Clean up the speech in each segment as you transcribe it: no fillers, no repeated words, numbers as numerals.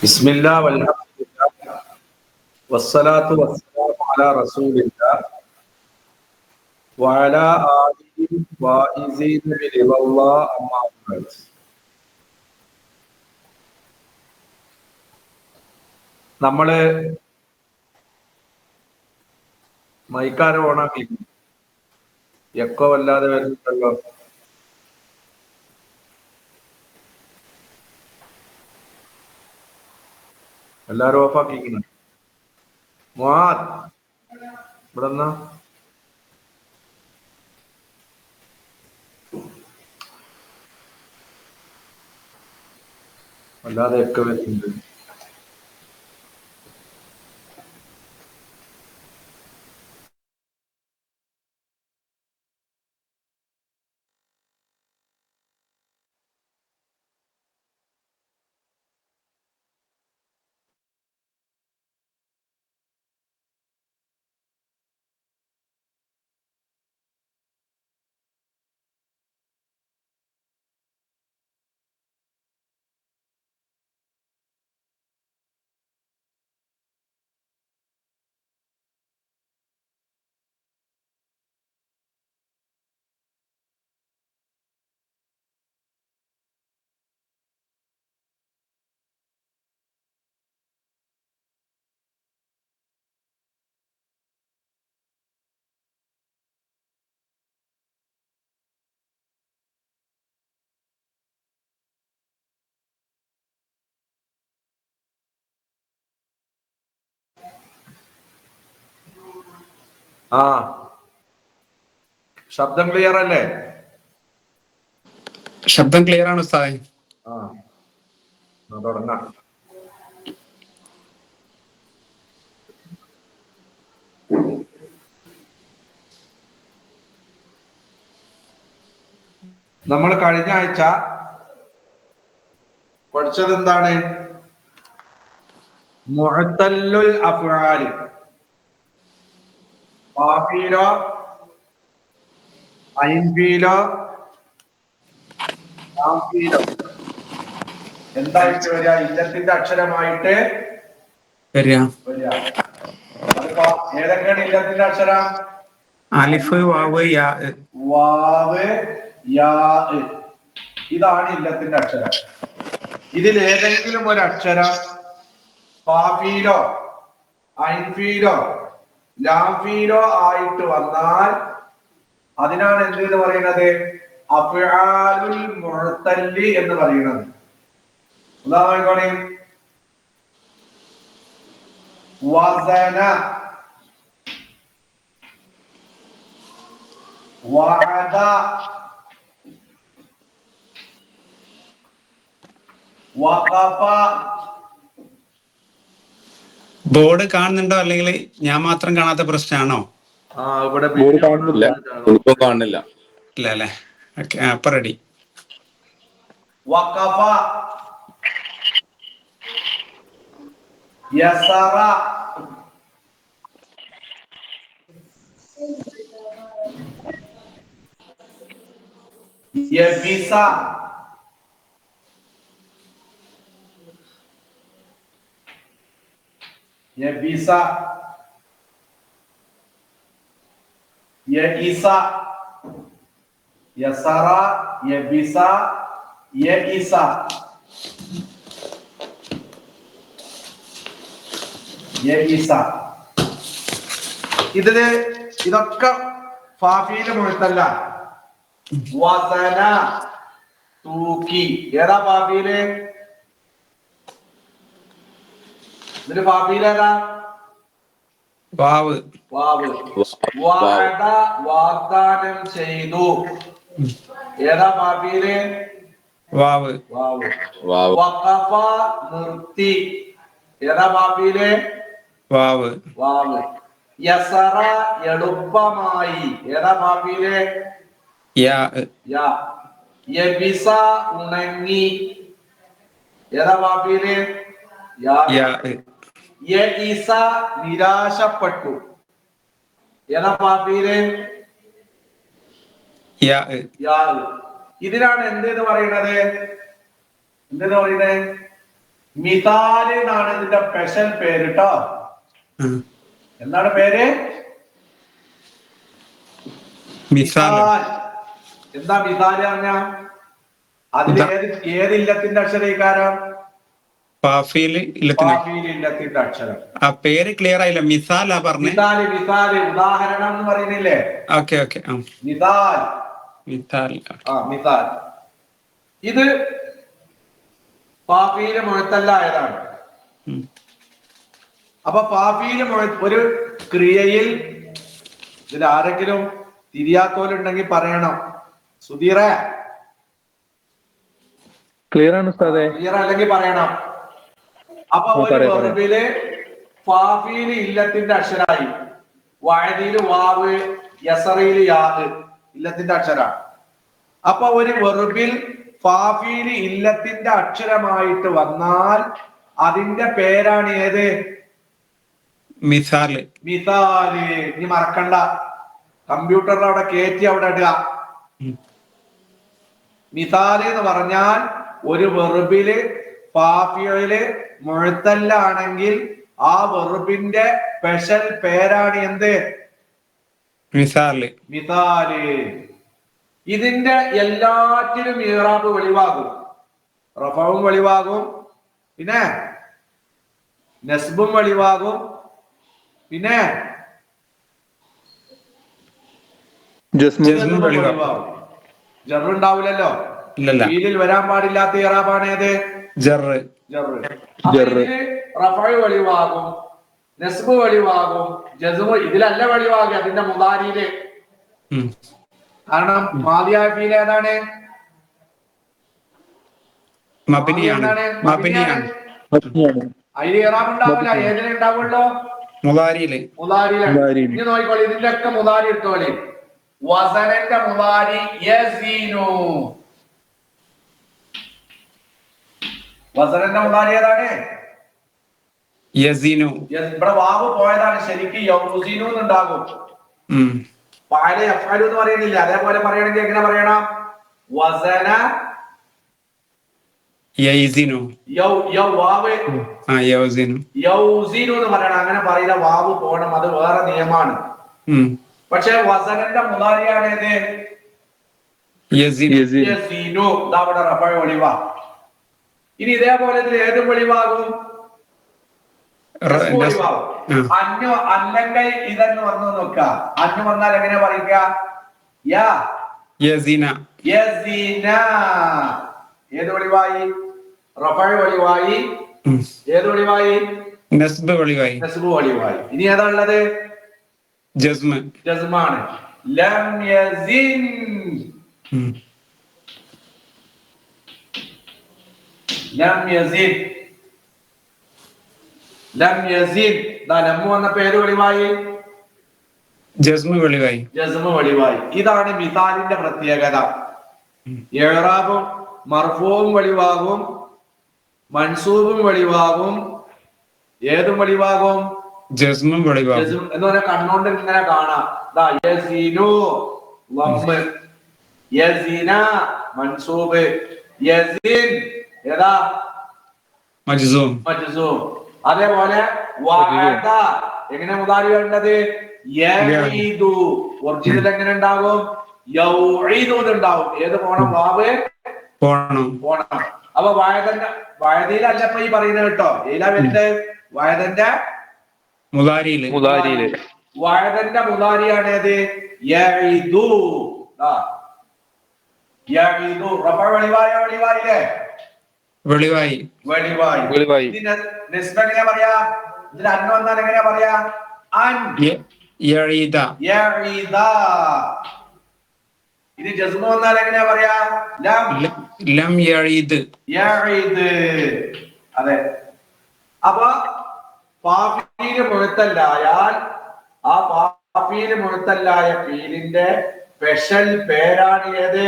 ബിസ്മില്ലാ വൽഹംദുലില്ലാ വസ്സലാത്തു വസ്സലാമു അലാ റസൂലില്ലാ വഅലാ ആലിഹി വഇസീന ബിറിളല്ലാഹ് അമ്മാ ബഅദ്. നമ്മള് മൈക്കാരോ ഓണാക്കി എക്കോ വല്ലാതെ വരുന്നുണ്ടല്ലോ. എല്ലാരും ഓഫാക്കിക്കുന്നു. മുആദ് ഇവിടെന്നാ വല്ലാതെ എക്കോ വരുന്നുണ്ട്. ആ ശബ്ദം ക്ലിയർ അല്ലേ? ശബ്ദം ക്ലിയർ ആണ് ഉസ്താദേ. ആ തുടങ്ങാം. നമ്മൾ കഴിഞ്ഞ ആഴ്ച പഠിച്ചത് എന്താണ്? മുഅത്തല്ലുൽ അഫ്ആൽ, ഫാഇലോ ഐൻഫീലോ ലാംഫീലോ എന്തായിട്ട് വരിക? ഇല്ലത്തിന്റെ അക്ഷരമായിട്ട് വരിക. അതിപ്പോ ഏതൊക്കെയാണ് ഇല്ലത്തിന്റെ അക്ഷരം? അലിഫ്, വാവ്, യാ. വാവ്, യാ. ഇതാണ് ഇല്ലത്തിന്റെ അക്ഷരം. ഇതിൽ ഏതെങ്കിലും ഒരു അക്ഷരം ഫാഫീലോ ഐൻഫീലോ ലാംഫീലോ ആയിട്ട് വന്നാൽ അതിനാണ് എന്ത് എന്ന് പറയുന്നത്? അഫ്ആലുൽ മുഅ്തല്ലി എന്ന് പറയുന്നത്. ഉദാഹരണം വസന, വഅദ, വഖഫ. ബോർഡ് കാണുന്നുണ്ടോ അല്ലെങ്കിൽ ഞാൻ മാത്രം കാണാത്ത പ്രശ്നമാണോ? ഇവിടെ കാണുന്നില്ല, കാണുന്നില്ല. ഇല്ല അല്ലേ? ഓക്കെ, അപ്പൊ റെഡി. വഖഫ, യസറ, യബിസ, യബിസ, യഇസ, യസറ, യബിസ, യഇസ. യഇസ. ഇതൊക്കെ ഫാഫീല് മുഴുത്തല്ല. വസന, തൂക്കി. ഏതാ ഫാഫീല്? ഇതില് ഫാഫീൽ ഏതാ? വാവ്. വാവ്. വഅദ, വാഗ്ദാനം ചെയ്തു. ഏതാ ഫാഫീല്? വാവ്. വാവ്. വഖഫ, നിർത്തി. ഏതാ ഫാഫീല്? വാവ്. വാവ്. യസറ, എളുപ്പമായി. ഏതാ ഫാഫീല്? യാ. യാ. യബിസ, ഉണങ്ങി. ഏതാ ഫാഫീല്? യാ. യഇസ, നിരാശപ്പെട്ടു. ഏതാ ഫാഫീല്? യാ. യാ. ഇതിനാണ് എന്തെന്ന് പറയുന്നത്? എന്തെന്ന് പറയുന്നത്? മിസാല് എന്നാണ് ഇതിന്റെ സ്പെഷ്യൽ പേര് കേട്ടോ. എന്താണ് പേര്? മിസാൽ. എന്താ മിസാല് പറഞ്ഞ? അതിൽ ഏത് ഇല്ലത്തിന്റെ അക്ഷരീകാരം? ഫാഫീല് ഇല്ലത്തിന്റെ അക്ഷരം. ആ പേര് ക്ലിയർ ആയില്ല. മിസാലാ പറഞ്ഞേ? മിസാല് ഉദാഹരണം എന്ന് പറയുന്നില്ലേ? Okay okay. മിസാൽ. മിസാൽ. ഇത് ഫാഫീല് മുഴത്തല്ല ആയതാണ്. അപ്പൊ ഫാഫീല് ഒരു ക്രിയയിൽ ഇതിൽ ആരെങ്കിലും തിരിയാത്തോലുണ്ടെങ്കിൽ പറയണം. സുധീറ ക്ലിയർ ആണ് ഉസ്താദേ. ക്ലിയർ അല്ലെങ്കിൽ പറയണം. അപ്പൊ ഒരു വെർബില് ഫാഫീല് ഇല്ലത്തിന്റെ അക്ഷരായി. വഅദില് വാവ്, യസറയില് യാ. ഇല്ലത്തിന്റെ അക്ഷരം. അപ്പൊ ഒരു വെർബിൽ ഫാഫീല് ഇല്ലത്തിന്റെ അക്ഷരമായിട്ട് വന്നാൽ അതിന്റെ പേരാണ് ഏത്? മിസാല്. മിസാല്. നീ മറക്കണ്ട, കമ്പ്യൂട്ടറിൽ അവിടെ കയറ്റി അവിടെ ഇടുക. മിസാല് എന്ന് പറഞ്ഞാൽ ഒരു വെർബില് ഫാഫീല് മുഅ്തല്ലാണെങ്കിൽ ആ വെർബിന്റെ സ്പെഷ്യൽ പേരാണ് എന്ത്? മിസാല്. ഇതിന്റെ എല്ലാറ്റിനും ഇറാബ് വെളിവാകും. റഫഉം വെളിവാകും, പിന്നെ നസ്ബും വെളിവാകും, പിന്നെ ജസ്മും വെളിവാകും. ജറ് ഉണ്ടാവില്ലല്ലോ. ഫീലിൽ വരാൻ പാടില്ലാത്ത ഇറാബാണ് ഏത്? ജറ്. റഫഉ വെളിവാകും, നസ്ബ് വെളിവാകും, ജസ്മ് ഇതിലല്ല വെളിവാകും. അതിന്റെ മുദാരിയില്. കാരണം മാദിയായ ഫീൽ ഏതാണ്? അതിൽ ഇറാബ് ഉണ്ടാവില്ല. ഏതിലേ ഉണ്ടാവുള്ളൂ? മുദാരിയില്. ഇനി നോക്കിക്കോളി, ഇതിന്റെ ഒക്കെ മുദാരി എടുത്തോളി. വസനന്റെ മുദാരി യസീനു. വസനന്റെ മുദാരി ഏതാണ്? യസീനു. ഇവിടെ വാവ് പോയതാണ്. ശരിക്കും യൗസീനു എന്നുണ്ടാകും. ഫഅല യഫ്അലു എന്ന് പറയുന്നില്ല. അതേപോലെ പറയണമെങ്കിൽ എങ്ങനെ പറയണം? വസന യൈസിനു. വാവ് യൗസിനു. യൗസിനു എന്ന് പറയണം. അങ്ങനെ പറയില്ല, വാവ് പോണം, അത് വേറെ നിയമമാണ്. പക്ഷെ വസനന്റെ മുദാരിയാണ് ഏത്? യസീനു. ദാ ഇവിടെ റഫഅ ഒളിവാ. ഇനി ഇതേപോലെ ഇതിൽ ഏതും വെളിവാകും? അന്നു അല്ലെങ്കിൽ ഇതെന്ന് വന്നു നോക്ക. അന്നു വന്നാൽ എങ്ങനെ പറയുക? യസീന. ഏത് വെളിവായി? റഫഅ വെളിവായി. ഏത് വെളിവായി? നസ്ബ് വെളിവായി. നസ്ബ് വെളിവായി. ഇനി ഏതാ ഉള്ളത്? ജസ്മാണ്. ലം യസിൻ. ലം യസിൻ. ലം യസിൻ. ലം വന്നപ്പോ ഏത് വെളിവായി? ജസ്മ് വെളിവായി. ജസ്മ് വെളിവായി. ഇതാണ് മിസാലിന്റെ പ്രത്യേകത. ഇഅ്റാബും മർഫൂഉം വെളിവാകും, മൻസൂബും വെളിവാകും, ഏതും വെളിവാകും? ജസ്മും വെളിവാകും. ജസ്മ് എന്ന് പറഞ്ഞാൽ കണ്ണുകൊണ്ട് ഇങ്ങനെ കാണാം. ദാ യസീനു വമ്മ്, യസീന മൻസൂബ്, യസീൻ ഏതാ? മജ്സൂം. അതേപോലെ വഅദ എങ്ങനെ മുദാരി വേണ്ടത്? യഈദു. ഒറിജിനൽ എങ്ങനെ ഉണ്ടാകും? യൗഈദു ഉണ്ടാവും. ഏത് പോണം? വാവ് പോണം. അപ്പൊ വഅദയിലല്ല ഇപ്പൊ ഈ പറയുന്നത് കേട്ടോ. ഏതാ വരുന്നത്? വഅദന്റെ മുദാരിയില്. വഅദന്റെ മുദാരിയാണ് ഏത്? യഈദു. യഈദു. റഫഅ വെളിവായില്ലേ? വെളിവായി. ഇതിന് നിസ്ബ എങ്ങനെ പറയാ? ഇതിന് അൻ വന്നാൽ എങ്ങനെ പറയാ? അൻ യഈദ. ഇനി ജസ്മ വന്നാൽ എങ്ങനെ പറയാ? ലം യഈദ്. അതെ. അപ്പൊ ഫാഫീല് മുഅത്തല്ലായാൽ ആ ഫാഫീല് മുഅത്തല്ലായ ഫീലിന്റെ സ്പെഷ്യൽ പേരാണ് ഏത്?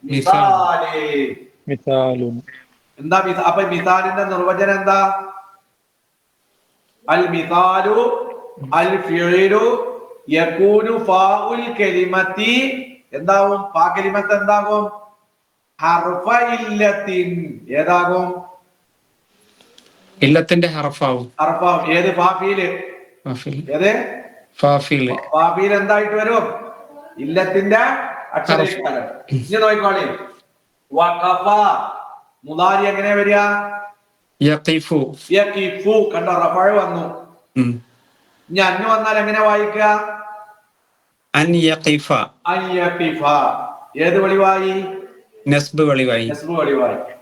മിസാല്. എന്താ അപ്പൊ മിസാലിന്റെ നിർവചനം എന്താ? അൽ മിസാലു അൽ ഫിഇലു യകൂനു ഫാഉൽ കലിമത്തി. എന്താവും? ഫാ കലിമത്ത് എന്താകും? ഹർഫ ഇല്ലത്തിൻ. ഏതാകും? ഇല്ലത്തിന്റെ ഹർഫാവും. ഏത്? ഫാഫീല്. ഏത്? ഫാഫീൽ എന്തായിട്ട് വരും? ഇല്ലത്തിന്റെ അക്ഷരം. ഇനി നോക്കിക്കോളി. വഖഫ മുദാരി എങ്ങനെ വരിക? യഖിഫു. കണ്ടോ? റഫഅ വന്നു. ഇനി അന്ന് വന്നാൽ എങ്ങനെ വായിക്കുക? അൻ യഖിഫ. ഏത് വെളിവായി? നസ്ബ് വെളിവായി.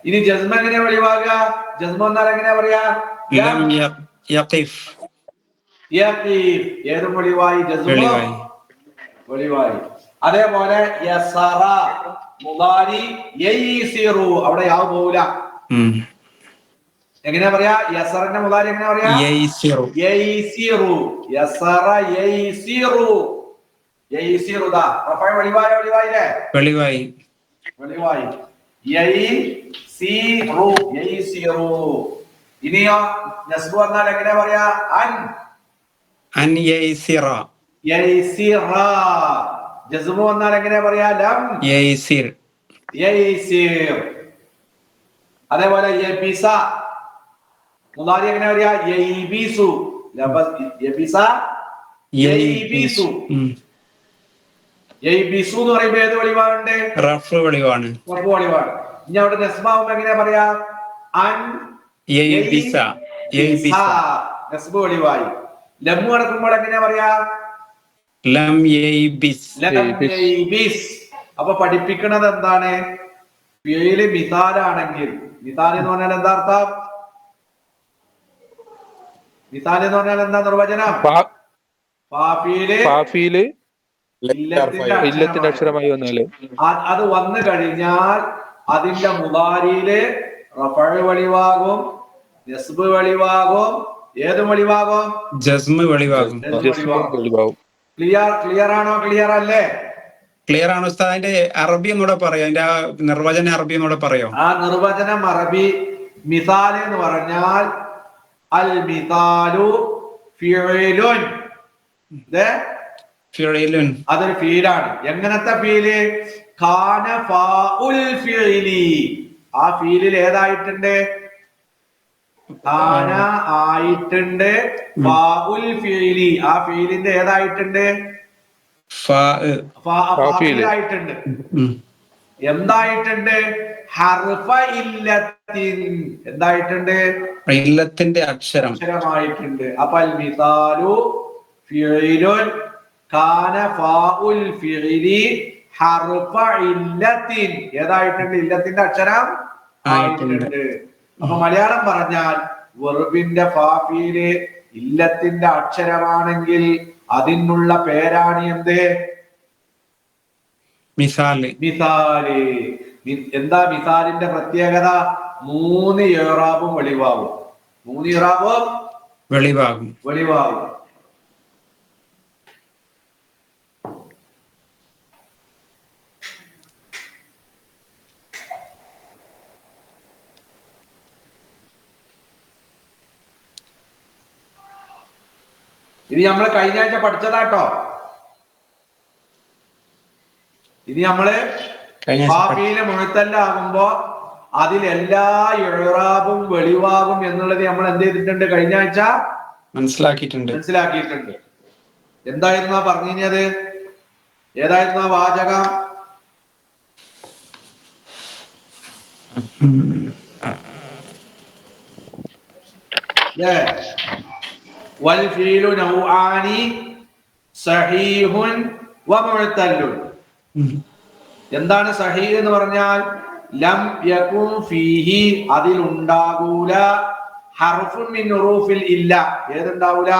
ഇനി ജസ്മ എങ്ങനെ വെളിവാകുക? ജസ്മ വന്നാൽ എങ്ങനെ പറയാ? ലം യഖിഫ്. ഏത് വെളിവായി? ജസ്മ വെളിവായി. അതേപോലെ യസറ മുദാരി യൈസിറു. അവിടെ യാവ് പോവില്ല. എങ്ങനെ പറയാ? യസറിന്റെ മുദാരി എങ്ങനെ പറയാ? യൈസിറു. യസറ യൈസിറു. ദാ റഫഅ വെളിവായില്ലേ? വെളിവായി. യൈസിറു. ഇനിയോ നസ്ബ് വന്നാൽ എങ്ങനെ പറയാ? അൻ യൈസിറ. ജസ്മ വന്നാൽ എങ്ങനെ പറയാ? ലം യൈസിർ. അതേപോലെ യബിസ മുദാരി എങ്ങനെ പറയാ? യൈബിസു. യബിസ യൈബിസു. യൈബിസു എന്ന് പറയുമ്പോ ഏത് വെളിവാണ്? റഫ് വെളിവാണ്. ഇനി അവിടെ നസ്ബാവുമ്പോ എങ്ങനെ പറയാ? അൻ യൈബിസ. നസ്ബ് വെളിവായി. ലം നടക്കുമ്പോൾ എങ്ങനെ പറയാ? ലം യൈബിസ്. അപ്പൊ പഠിപ്പിക്കുന്നത് എന്താണ്? ഫിഇല് മിസാലാണെങ്കിൽ, മിസാൽ എന്ന് പറഞ്ഞാൽ എന്താ അർത്ഥം? മിസാൽ എന്ന് പറഞ്ഞാൽ എന്താ നിർവചനം? ഫാഫീല് ഇല്ലത്തിന്റെ അക്ഷരമായി വന്നാല് അത് വന്നു കഴിഞ്ഞാൽ അതിന്റെ മുദാരിയില് റഫഅ വെളിവാകും, നസ്ബ് വെളിവാകും, ഏത് വെളിവാകും? ജസ്മ് വെളിവാകും. ക്ലിയർ ആണോ? ക്ലിയർ അല്ലേ? ക്ലിയർ ആണ് ഉസ്താദ്. അതിന്റെ അറബി ഒന്നുകൂടെ പറയോ? അതിന്റെ നിർവചന അറബി ഒന്നുകൂടെ പറയോ? ആ നിർവചനം അറബി മിസാൽ എന്ന് പറഞ്ഞാൽ അൽ മിസാലു ഫിഇലുൻ ഫിഇലുൻ. അതൊരു ഫീലാണ്. എങ്ങനത്തെ ഫീല്? കാന ഫാഉൽ ഫിഇലി. ആ ഫീലിൽ ഏതായിട്ടുണ്ട്? കാന ആയിട്ടുണ്ട്. ഫാഉൽ ഫിഇലി. ആ ഫീലിന്റെ ഏതായിട്ടുണ്ട്? ഫാഫിലായിട്ടുണ്ട്. എന്തായിട്ടുണ്ട്? ഹർഫ ഇല്ലത്തിൻ. എന്തായിട്ടുണ്ട്? ഇല്ലത്തിന്റെ അക്ഷരമായിട്ടുണ്ട്. അപ്പൊ അൽ മിസാലു ഫിഇലുൻ കാന ഫാഉൽ ഫിഇലി ഹർഫ ഇല്ലത്തിൻ. ഏതായിട്ടുണ്ട്? ഇല്ലത്തിന്റെ അക്ഷരം ആയിട്ടുണ്ട്. അപ്പൊ മലയാളം പറഞ്ഞാൽ വെർബിന്റെ ഫാഫിയില് ഇല്ലത്തിന്റെ അക്ഷരമാണെങ്കിൽ അതിനുള്ള പേരാണ് എന്ത്? മിസാല്. മിസാല്. എന്താ മിസാലിന്റെ പ്രത്യേകത? 3 ഇറാബും വെളിവാകും. 3 ഇറാബും വെളിവാകും. ഇത് നമ്മള് കഴിഞ്ഞ ആഴ്ച പഠിച്ചതാട്ടോ. ഇത് നമ്മള് ഫാഫീല് മുഴുത്തല്ലാകുമ്പോ അതിലെല്ലാ ഇറാബും വെളിവാകും എന്നുള്ളത് നമ്മൾ എന്ത് ചെയ്തിട്ടുണ്ട്? കഴിഞ്ഞ ആഴ്ച മനസ്സിലാക്കിയിട്ടുണ്ട്. എന്തായിരുന്നു പറഞ്ഞത്? ഏതായിരുന്നു ആ വാചകം? വൽഫീലു നൗആനി സഹീഹുൻ വമുഅ്തല്ലുൻ. എന്താണ് സഹീഹ് എന്ന് പറഞ്ഞാൽ? ലം യകുൻ ഫീഹി, അതിലുണ്ടാകൂല ഹർഫുൻ മിൻ ഹുറൂഫിൽ ഇല്ല. ഏതുണ്ടാവൂല?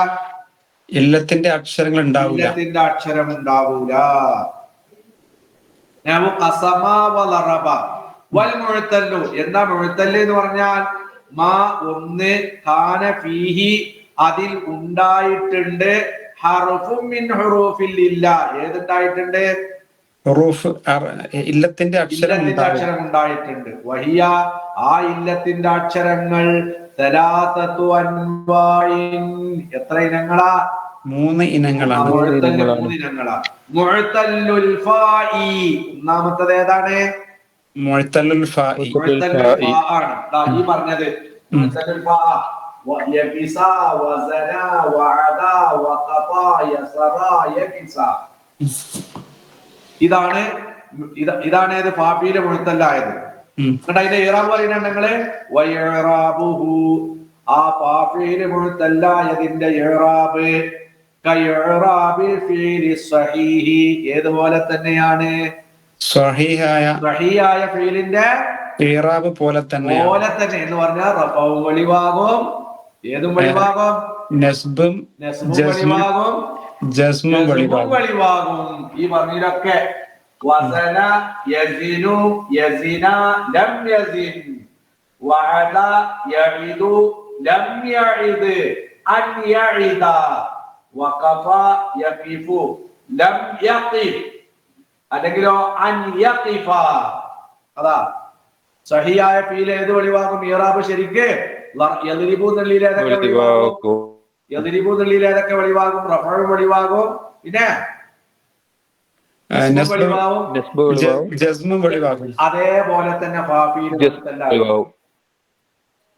ഇല്ലത്തിന്റെ അക്ഷരങ്ങൾ ഉണ്ടാവൂല. ഇല്ലത്തിന്റെ അക്ഷരം ഉണ്ടാവൂല. നഹു ഖസമ വലറബ വൽ മുഅ്തല്ലു. എന്താ മുഅ്തല്ല് എന്ന് പറഞ്ഞാൽ? മാ ഒന്ന് കാന ഫീഹി, അതിൽ ഉണ്ടായിട്ടുണ്ട് ഹർഫുൻ മിൻ ഹുറൂഫിൽ ഇല്ല. ഏതുണ്ടായിട്ടുണ്ട്? ഇല്ലത്തിന്റെ അക്ഷരം ഉണ്ടായിട്ടുണ്ട്. വഹിയ, ആ ഇല്ലത്തിന്റെ അക്ഷരങ്ങൾ സലാസത്തു അൻവാഇൻ. എത്ര ഇനങ്ങളാ? 3 ഇനങ്ങളാണ്. 3 ഇനങ്ങളാ. മുഅ്തല്ലുൽ ഫാഇ. ഒന്നാമത്തേത് ഏതാണ്? മുഅ്തല്ലുൽ ഫാഇ ആണ്. ഈ പറഞ്ഞത് മുഅ്തല്ലുൽ ഫാ. യബിസ വസന വഅദ വഖത യസറ യബിസ. ഇതാണ് ഏത്? ഫാഫിയിലെ മുഴുത്തല്ലായത്. എന്നിട്ട് അതിന്റെ ഇറാബ് പറയുന്നുണ്ട് നിങ്ങള്. വയറാബുഹു, ആ ഫാഫിയിലെ മുഴുത്തല്ലായതിന്റെ ഇറാബ് കയറാബിൽ ഫീലി സ്വഹീഹി. ഏതുപോലെ തന്നെയാണ്? സ്വഹീഹായ ഫീലിന്റെ ഇറാബ് പോലെ തന്നെ എന്ന് പറഞ്ഞാൽ റഫഉം വെളിവാകും. ഏതും വെളിവാകും. നസ്ബും വെളിവാകും. ജസ്മും വെളിവാകും. ഈ പറഞ്ഞതിലൊക്കെ വസന യസിനു യസിന ലം യസിൻ വഅദ യഇദു ലം യഇദ് അൻ യഇദ വഖഫ യഖിഫു ലം യഖിഫ്. അല്ലെങ്കിലോ അൻ യഖിഫ. അതാ സഹിയായ ഫീൽ ഏത് വെളിവാകും? ഇറാബ് ശരിക്ക് യദ്രിബു എന്നുള്ളതിൽ ഏതൊക്കെ വെളിവാകും? യദ്രിബു എന്നുള്ളതിൽ ഏതൊക്കെ വെളിവാകും? റഫഉ വെളിവാകും. പിന്നെ അതേപോലെ തന്നെ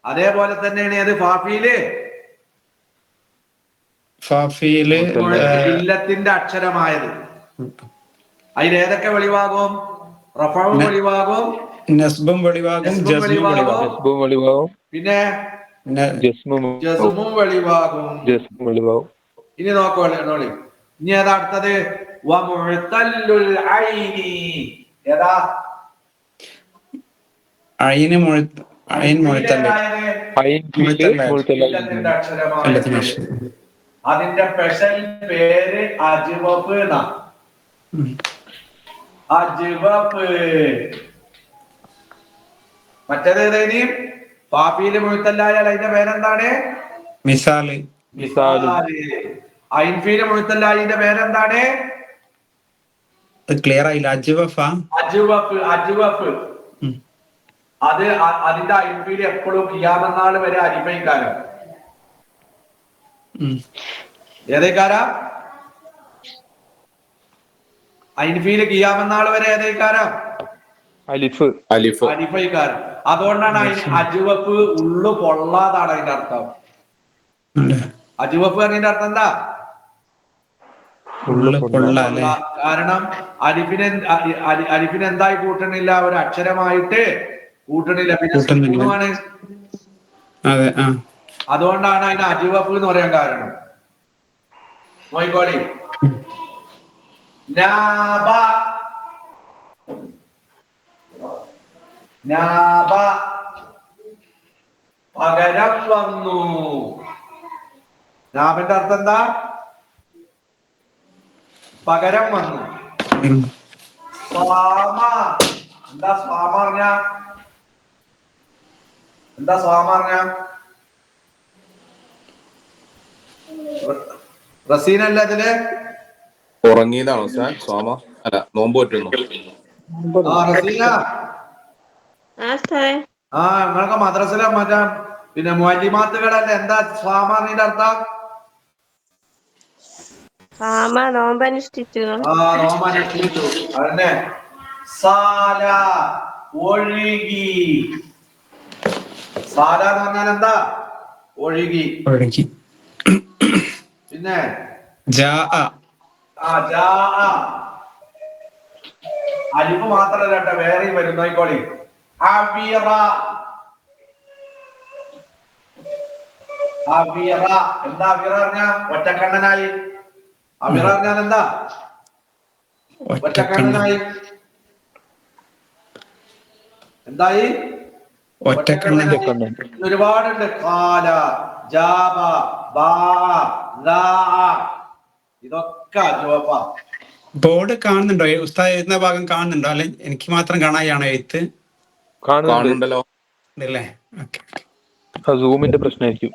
അതേപോലെ തന്നെയാണ് ഏത്? ഫാഫീല് ഇല്ലത്തിന്റെ അക്ഷരമായത്. അതിലേതൊക്കെ വെളിവാകും? റഫഉ വെളിവാകും, നസ്ബും വെളിവാകും, ജസ്മും വെളിവാകും, പിന്നെ ജസ്മും വെളിവാകും. ഇനി നോക്കോളി. ഇനി ഏതാ അടുത്തത്? വമുഅ്തല്ലുൽ ഐനി. ഏതാ? ഐൻ മുഅ്തല്ല. അതിന്റെ സ്പെഷ്യൽ പേര് അജ്വഫ് എന്നാ. അജ്വഫ്. മറ്റേത് ഏതേനി? ഫാഫീല് മുഅ്തല്ലായാൽ അതിന്റെ പേരെന്താണ്? മിസാല്. ഐൻഫീല് മുഅ്തല്ലായതിന്റെ പേരെന്താണ്? ക്ലിയർ ആയില്ല. അജ്വഫ്. അത് അതിന്റെ ഐൻഫീല് എപ്പോഴും ഖിയാമത്ത് നാൾ വരെ അരിമൈക്കാരം. ഏതേക്കാരാ? അയിൻഫീല് കിയാമെന്നാൾ വരെ ഏതേക്കാരം? അലിഫ് അലിഫൈക്കാരം. അതുകൊണ്ടാണ് അതിന് അജുവപ്പ് ഉള്ളു പൊള്ളാതാണ് അതിന്റെ അർത്ഥം. അജുവപ്പ് പറഞ്ഞതിന്റെ അർത്ഥം എന്താ? കാരണം അലിഫിന് എന്തായി കൂട്ടണില്ല? ഒരു അക്ഷരമായിട്ട് കൂട്ടണില്ല. പിന്നെ സുക്കൂണുമാണ്. അതുകൊണ്ടാണ് അതിന് അജുവപ്പ് എന്ന് പറയാൻ കാരണം. നോയിക്കോളി. പകരം വന്നു. നാബിന്റെ അർത്ഥം എന്താ? പകരം വന്നു. സ്വാമ. എന്താ സ്വാമ പറഞ്ഞ? എന്താ സ്വാമ പറഞ്ഞ? റസീനല്ല ഇതില് ഉറങ്ങിയതാണോ സാർ? സ്വാമ അല്ല, നോമ്പ് പറ്റുന്നു. റസീന, നിങ്ങളൊക്കെ മദ്രസിലെ മറ്റേ പിന്നെ മുഅല്ലിമാത്തുകളല്ലേ? എന്താ സ്വാമ എന്നതിന്റെ അർത്ഥം? നോമ്പനുഷ്ഠിച്ചു. നോമ്പനുഷ്ഠിച്ചു. അതന്നെ. സാല, ഒഴുകി. സാല എന്ന് പറഞ്ഞാൽ എന്താ? ഒഴുകി. പിന്നെ അലിഫ് മാത്രല്ല കേട്ടോ, വേറെയും വരും. നോയിക്കോളി. അവിറ. എന്താ അവിറ പറഞ്ഞ? ഒറ്റക്കണ്ണനായി. അവിറ പറഞ്ഞാൽ എന്താ? ഒറ്റക്കണ്ണനായി. എന്തായി? ഒരുപാടുണ്ട്. കാല, ജാബ, ബാ, ഇതൊക്കെ അജുവപ്പ. ബോർഡ് കാണുന്നുണ്ടോ? ഉസ്താദ് എഴുതുന്ന ഭാഗം കാണുന്നുണ്ടോ? അല്ലെ എനിക്ക് മാത്രം കാണാനാണോ എഴുത്ത്? കാണുന്നുണ്ടല്ലോ. സൂമിന്റെ പ്രശ്നമായിരിക്കും.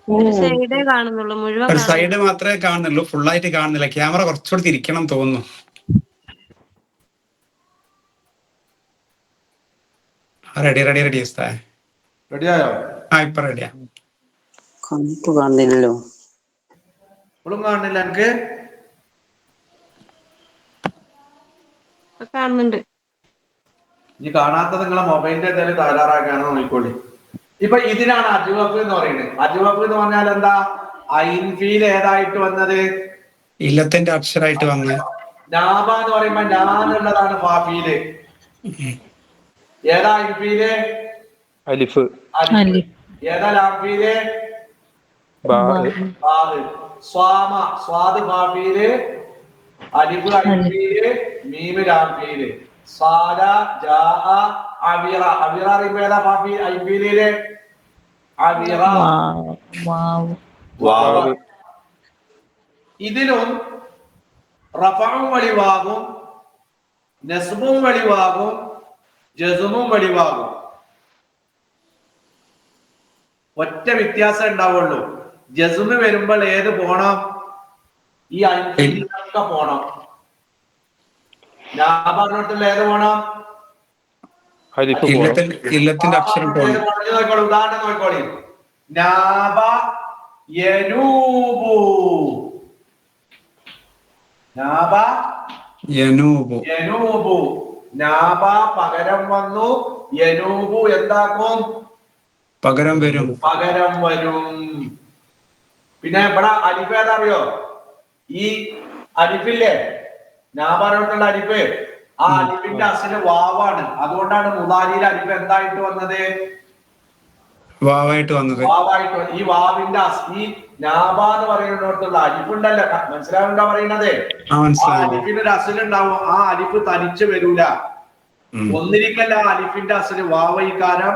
ഒരു സൈഡ് മാത്രമേ കാണുന്നുള്ളൂ, ഫുള്ളായിട്ട് കാണുന്നില്ല. ക്യാമറ കുറച്ചുകൂടി തിരിക്കണം തോന്നുന്നു. റെഡി ഉസ്താദ്. റെഡിയായോ? ഇപ്പൊ റെഡിയാ. കാണുന്നില്ലല്ലോ. ഇപ്പോഴും കാണുന്നില്ല എനിക്ക്? കാണുന്നുണ്ട്. ഇനി കാണാത്തത് നിങ്ങളെ മൊബൈലിന്റെ എന്തെങ്കിലും തകരാറാക്കാനോ നോക്കിക്കോളി. ഇപ്പൊ ഇതിനാണ് അജുവപ്പ് എന്ന് പറയുന്നത്. അജുവപ്പ് എന്ന് പറഞ്ഞാൽ എന്താ? ഐൻഫീൽ ഏതായിട്ട് വന്നത്? ഇല്ലത്തിന്റെ അക്ഷരമായിട്ട് വന്ന്. നാബ എന്ന് പറയുമ്പോ ഞാനുള്ളതാണ് ഫാഫീല്. ഏതാ ഐൻഫീല്? അലിഫ്. ഏതാ ലാംഫീല്? സ്വാമ, സ്വാദ് ഫാഫീല്, അലിഫ് ഐൻഫീല്, മീമ് ലാംഫീല്. സാല, ജാഅ, അവിറ. അവിറ അറിയുമ്പോ ഏതാ ഫാഫീൽ ഐൻഫീലില്? അവിറ. ഇതിലും റഫഉം വെളിവാകും, നസ്ബും വെളിവാകും, ജസ്മും വെളിവാകും. ഒറ്റ വ്യത്യാസം ഉണ്ടാവുള്ളൂ. ജസ്മ് വരുമ്പോൾ ഏത് പോണം? ഈ ഐൻഫീലിലൊക്കെ പോണം. ഞാൻ പറഞ്ഞിട്ടുള്ള ഏത് പോണം? ഇല്ലത്തിന്റെ അക്ഷരം പോണം. ഉദാഹരണം നോക്കോളി. നാബ യനൂബു. നാബ യനൂബു. നാബ പകരം വന്നു, യനൂബു എന്താക്കും? പകരം വരും. പിന്നെ ഇവിടെ അലിഫ് ഏതാ അറിയോ? ഈ അലിഫില്ലേ, നാബാനുള്ള അലിഫ്, ആ അലിഫിന്റെ അസില് വാവാണ്. അതുകൊണ്ടാണ് മുദാരിയിൽ അലിഫ് എന്തായിട്ട് വന്നത്? വാവായിട്ട് വന്നത്. ഈ വാവിന്റെ ഈ നാബ എന്ന് പറയുന്നിടത്തുള്ള അലിഫുണ്ടല്ലോ, മനസ്സിലാവുണ്ടാ പറയുന്നത്? ആ അലിഫിന് ഒരു അസിലുണ്ടാവും. ആ അലിഫ് തനിച്ച് വരൂല. ഒന്നിരിക്കൽ ആ അലിഫിന്റെ അസില് വാവൈക്കാരം,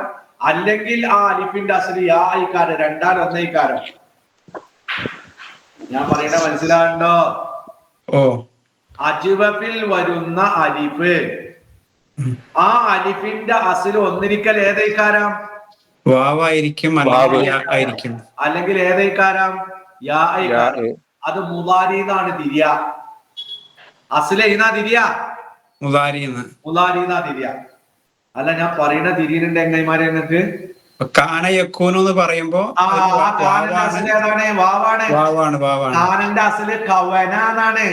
അല്ലെങ്കിൽ ആ അലിഫിന്റെ അസില് യാ ഐക്കാരം. രണ്ടാൽ ഒന്നൈക്കാരം. ഞാൻ പറയണ മനസ്സിലാവുണ്ടോ? അജ്വഫിൽ വരുന്ന അലിഫ്, ആ അലിഫിന്റെ അസിൽ ഒന്നിരിക്കൽ ഏതൈക്കാരം? വാവായിരിക്കും, അല്ലെങ്കിൽ ഏതൈക്കാരം? യാ ഐക്കാരം. അത് മുദാരിന്നാണ് തിരിയ. അസിലെയ്താ തിരിയ? മുദാരിന്നാ തിരിയ. അല്ല, ഞാൻ പറയുന്ന തിരിയുന്നുണ്ട് എങ്ങന്മാരെ നിങ്ങൾക്ക്? കാന യക്കൂനു എന്ന് പറയുമ്പോ കാനന്റെ അസല് ഏതാണ്? വാവാണ്. വാവാണ്. കാനന്റെ അസല് കവന എന്നാണ്.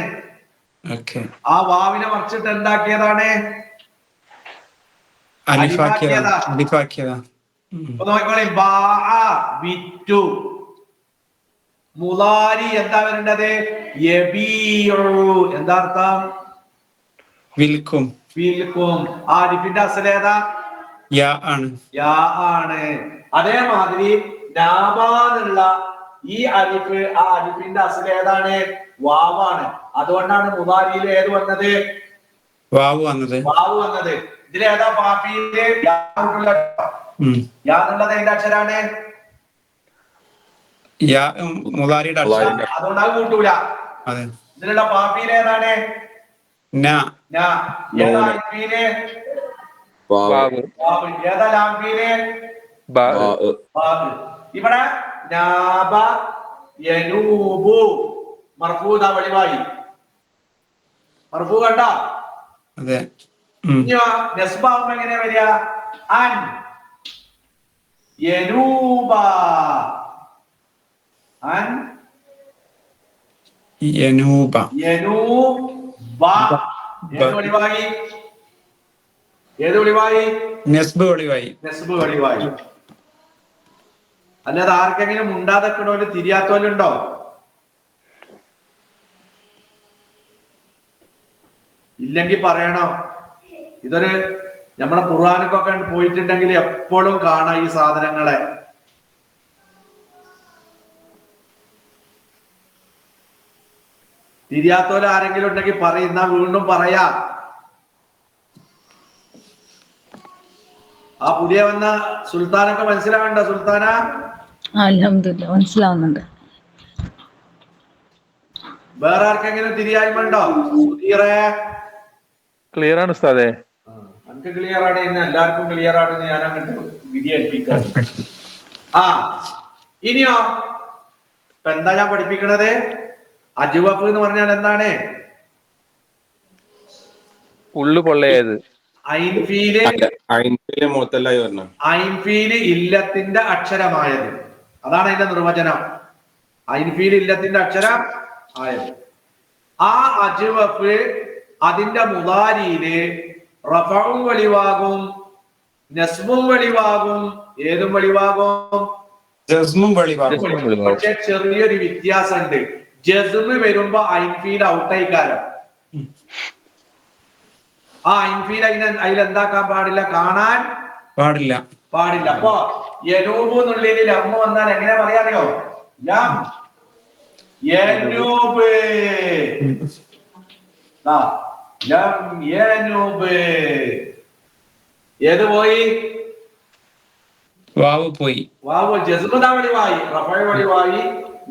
ആ വാവിനെ മറിച്ചിട്ട് എന്താക്കിയതാണ്? അലിഫാക്കിയതാ. നോക്കിക്കോളി, ബാ വിറ്റു. മുളാരി എന്താ വരേണ്ടത്? എന്താ അർത്ഥം? വിൽക്കും. ആ അലിഫിന്റെ അസല് ഏതാ? യാ ആണ്. അതേമാതിരി നാബാന്നുള്ള ഈ അലിഫ്, ആ അലിഫിന്റെ അസല് ഏതാണ്? വാവാണ്. അതുകൊണ്ടാണ് മുളാരിയിൽ ഏത് വന്നത്? വാവ് വന്നത്. ഇതിലേതാ പാപ്പിയില്? യാ എന്നുള്ളത് അതിന്റെ അക്ഷരാണ്. അതുകൊണ്ട് അത് കൂട്ടൂല. ഇതിലുള്ള പാപ്പിയിൽ ഏതാണ്? ഏതാ അലിഫിയില്? ഏതാ ലാംഫിയില്? ഇവിടെ നാബ യനൂബു മർഫൂദ വെളിവായി. മർഫൂ കണ്ട? നസ്ബാവുമ്പോ എങ്ങനെയാ വരിക? അൻ യനൂബ. അൻ യനൂബ. ഏത് വെളിവായി? നസ്ബ് വെളിവായി. അല്ലാതെ ആർക്കെങ്കിലും ഉണ്ടാതെക്കണോല് തിരിയാത്തോലുണ്ടോ? ഇല്ലെങ്കിൽ പറയണോ? ഇതൊരു നമ്മളെ ഖുർആനിക്കൊക്കെ പോയിട്ടുണ്ടെങ്കിൽ എപ്പോഴും കാണാം ഈ സാധനങ്ങളെ. തിരിയാത്തോല് ആരെങ്കിലും ഉണ്ടെങ്കിൽ പറയുന്ന വീണ്ടും പറയാ. ആ പുതിയ വന്ന സുൽത്താനൊക്കെ മനസ്സിലാവണ്ട? സുൽത്താന അൽഹംദുലില്ലാ മനസ്സിലാവുന്നുണ്ട്. വേറെ ആർക്കെങ്കിലും തിരിയായ്മണ്ടോ? ക്ലിയർ ആണ് ഉസ്താദേ. എനിക്ക് ക്ലിയർ ആണ്. ഇന്ന് എല്ലാവർക്കും ക്ലിയർ ആണെന്ന് ഞാൻ അങ്ങോട്ട് വിധിയേൽപ്പിക്കാം. ഇനിയോ ഇപ്പൊ എന്താ ഞാൻ പഠിപ്പിക്കണത്? അജ്വഫ് എന്ന് പറഞ്ഞാൽ എന്താണ്? ഉള്ളു പൊള്ളയത്. ഐൻഫീല് ഇല്ലത്തിന്റെ അക്ഷരമായത്. അതാണ് അതിന്റെ നിർവചനം. ഐൻഫീൽ ഇല്ലത്തിന്റെ അക്ഷരം ആയത്. ആ അജ്വഫ് അതിന്റെ മുദാരിയില് റഫഉം വെളിവാകും, നസ്ബും വെളിവാകും, ഏതും വെളിവാകും, ജസ്മും വെളിവാകും. പക്ഷെ ചെറിയൊരു വ്യത്യാസമുണ്ട്. ജസ്മ് വരുമ്പോ ഐൻഫീൽ ഔട്ടായിക്കാരം. ആ ഐൻഫീൽ അതിലെന്താക്കാൻ പാടില്ല? കാണാൻ പാടില്ല. അപ്പൊ യനൂബ് എന്നുള്ളിൽ ലമ്മ് വന്നാൽ എങ്ങനെ പറയാറിയോ? യനൂബ്. ഏത് പോയി? വാവ് ജസ്മ വെളിവായി, റഫഅ വെളിവായി,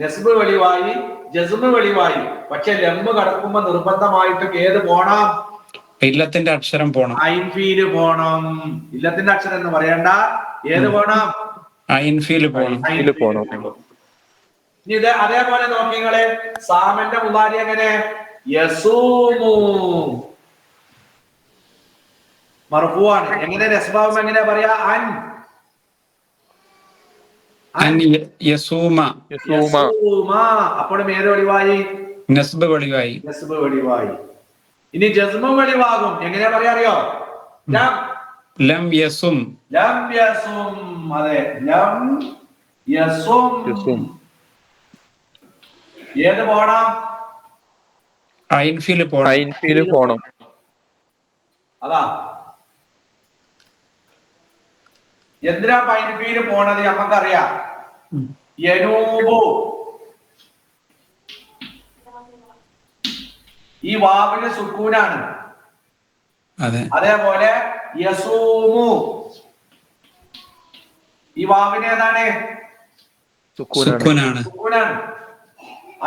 നസ്ബ് വെളിവായി, ജസ്മ വെളിവായി. പക്ഷെ ലമ്മ് കടക്കുമ്പോ നിർബന്ധമായിട്ട് ഏത് പോണം? ഇല്ലത്തിന്റെ അക്ഷരം പോണം. ഐൻഫീല് പോണം. ഇല്ലത്തിന്റെ അക്ഷരം എന്ന് പറയണ്ട. ഏത് പോണം? ഐൻഫീല് പോണം. ഇത് അതേപോലെ നോക്കിങ്ങളെ, സാമന്റെ മുദാരി എങ്ങനെ? യസൂമു മർഫൂആണ്. എങ്ങനെ നസ്ബാവും എങ്ങനെ പറയാ? അൻ യസൂമ. അപ്പോഴും ഏത് വെളിവായി? നസ്ബ് വെളിവായി. ഇനി ജസ്മും വെളിവാകും. എങ്ങനെ പറയാ അറിയോ? ലം യസും. അതെ, ലം യസും. ഏത് പോണം? ഐൻഫീല് പോണം. അതാ എന്തിനാ ഐൻഫീല് പോണത്? നമുക്കറിയാം. യനൂബു ഈ വാവിന് സുക്കൂനാണ്. അതേപോലെ യസൂമു ഈ വാവിന് ഏതാണ്? സുക്കൂനാണ്.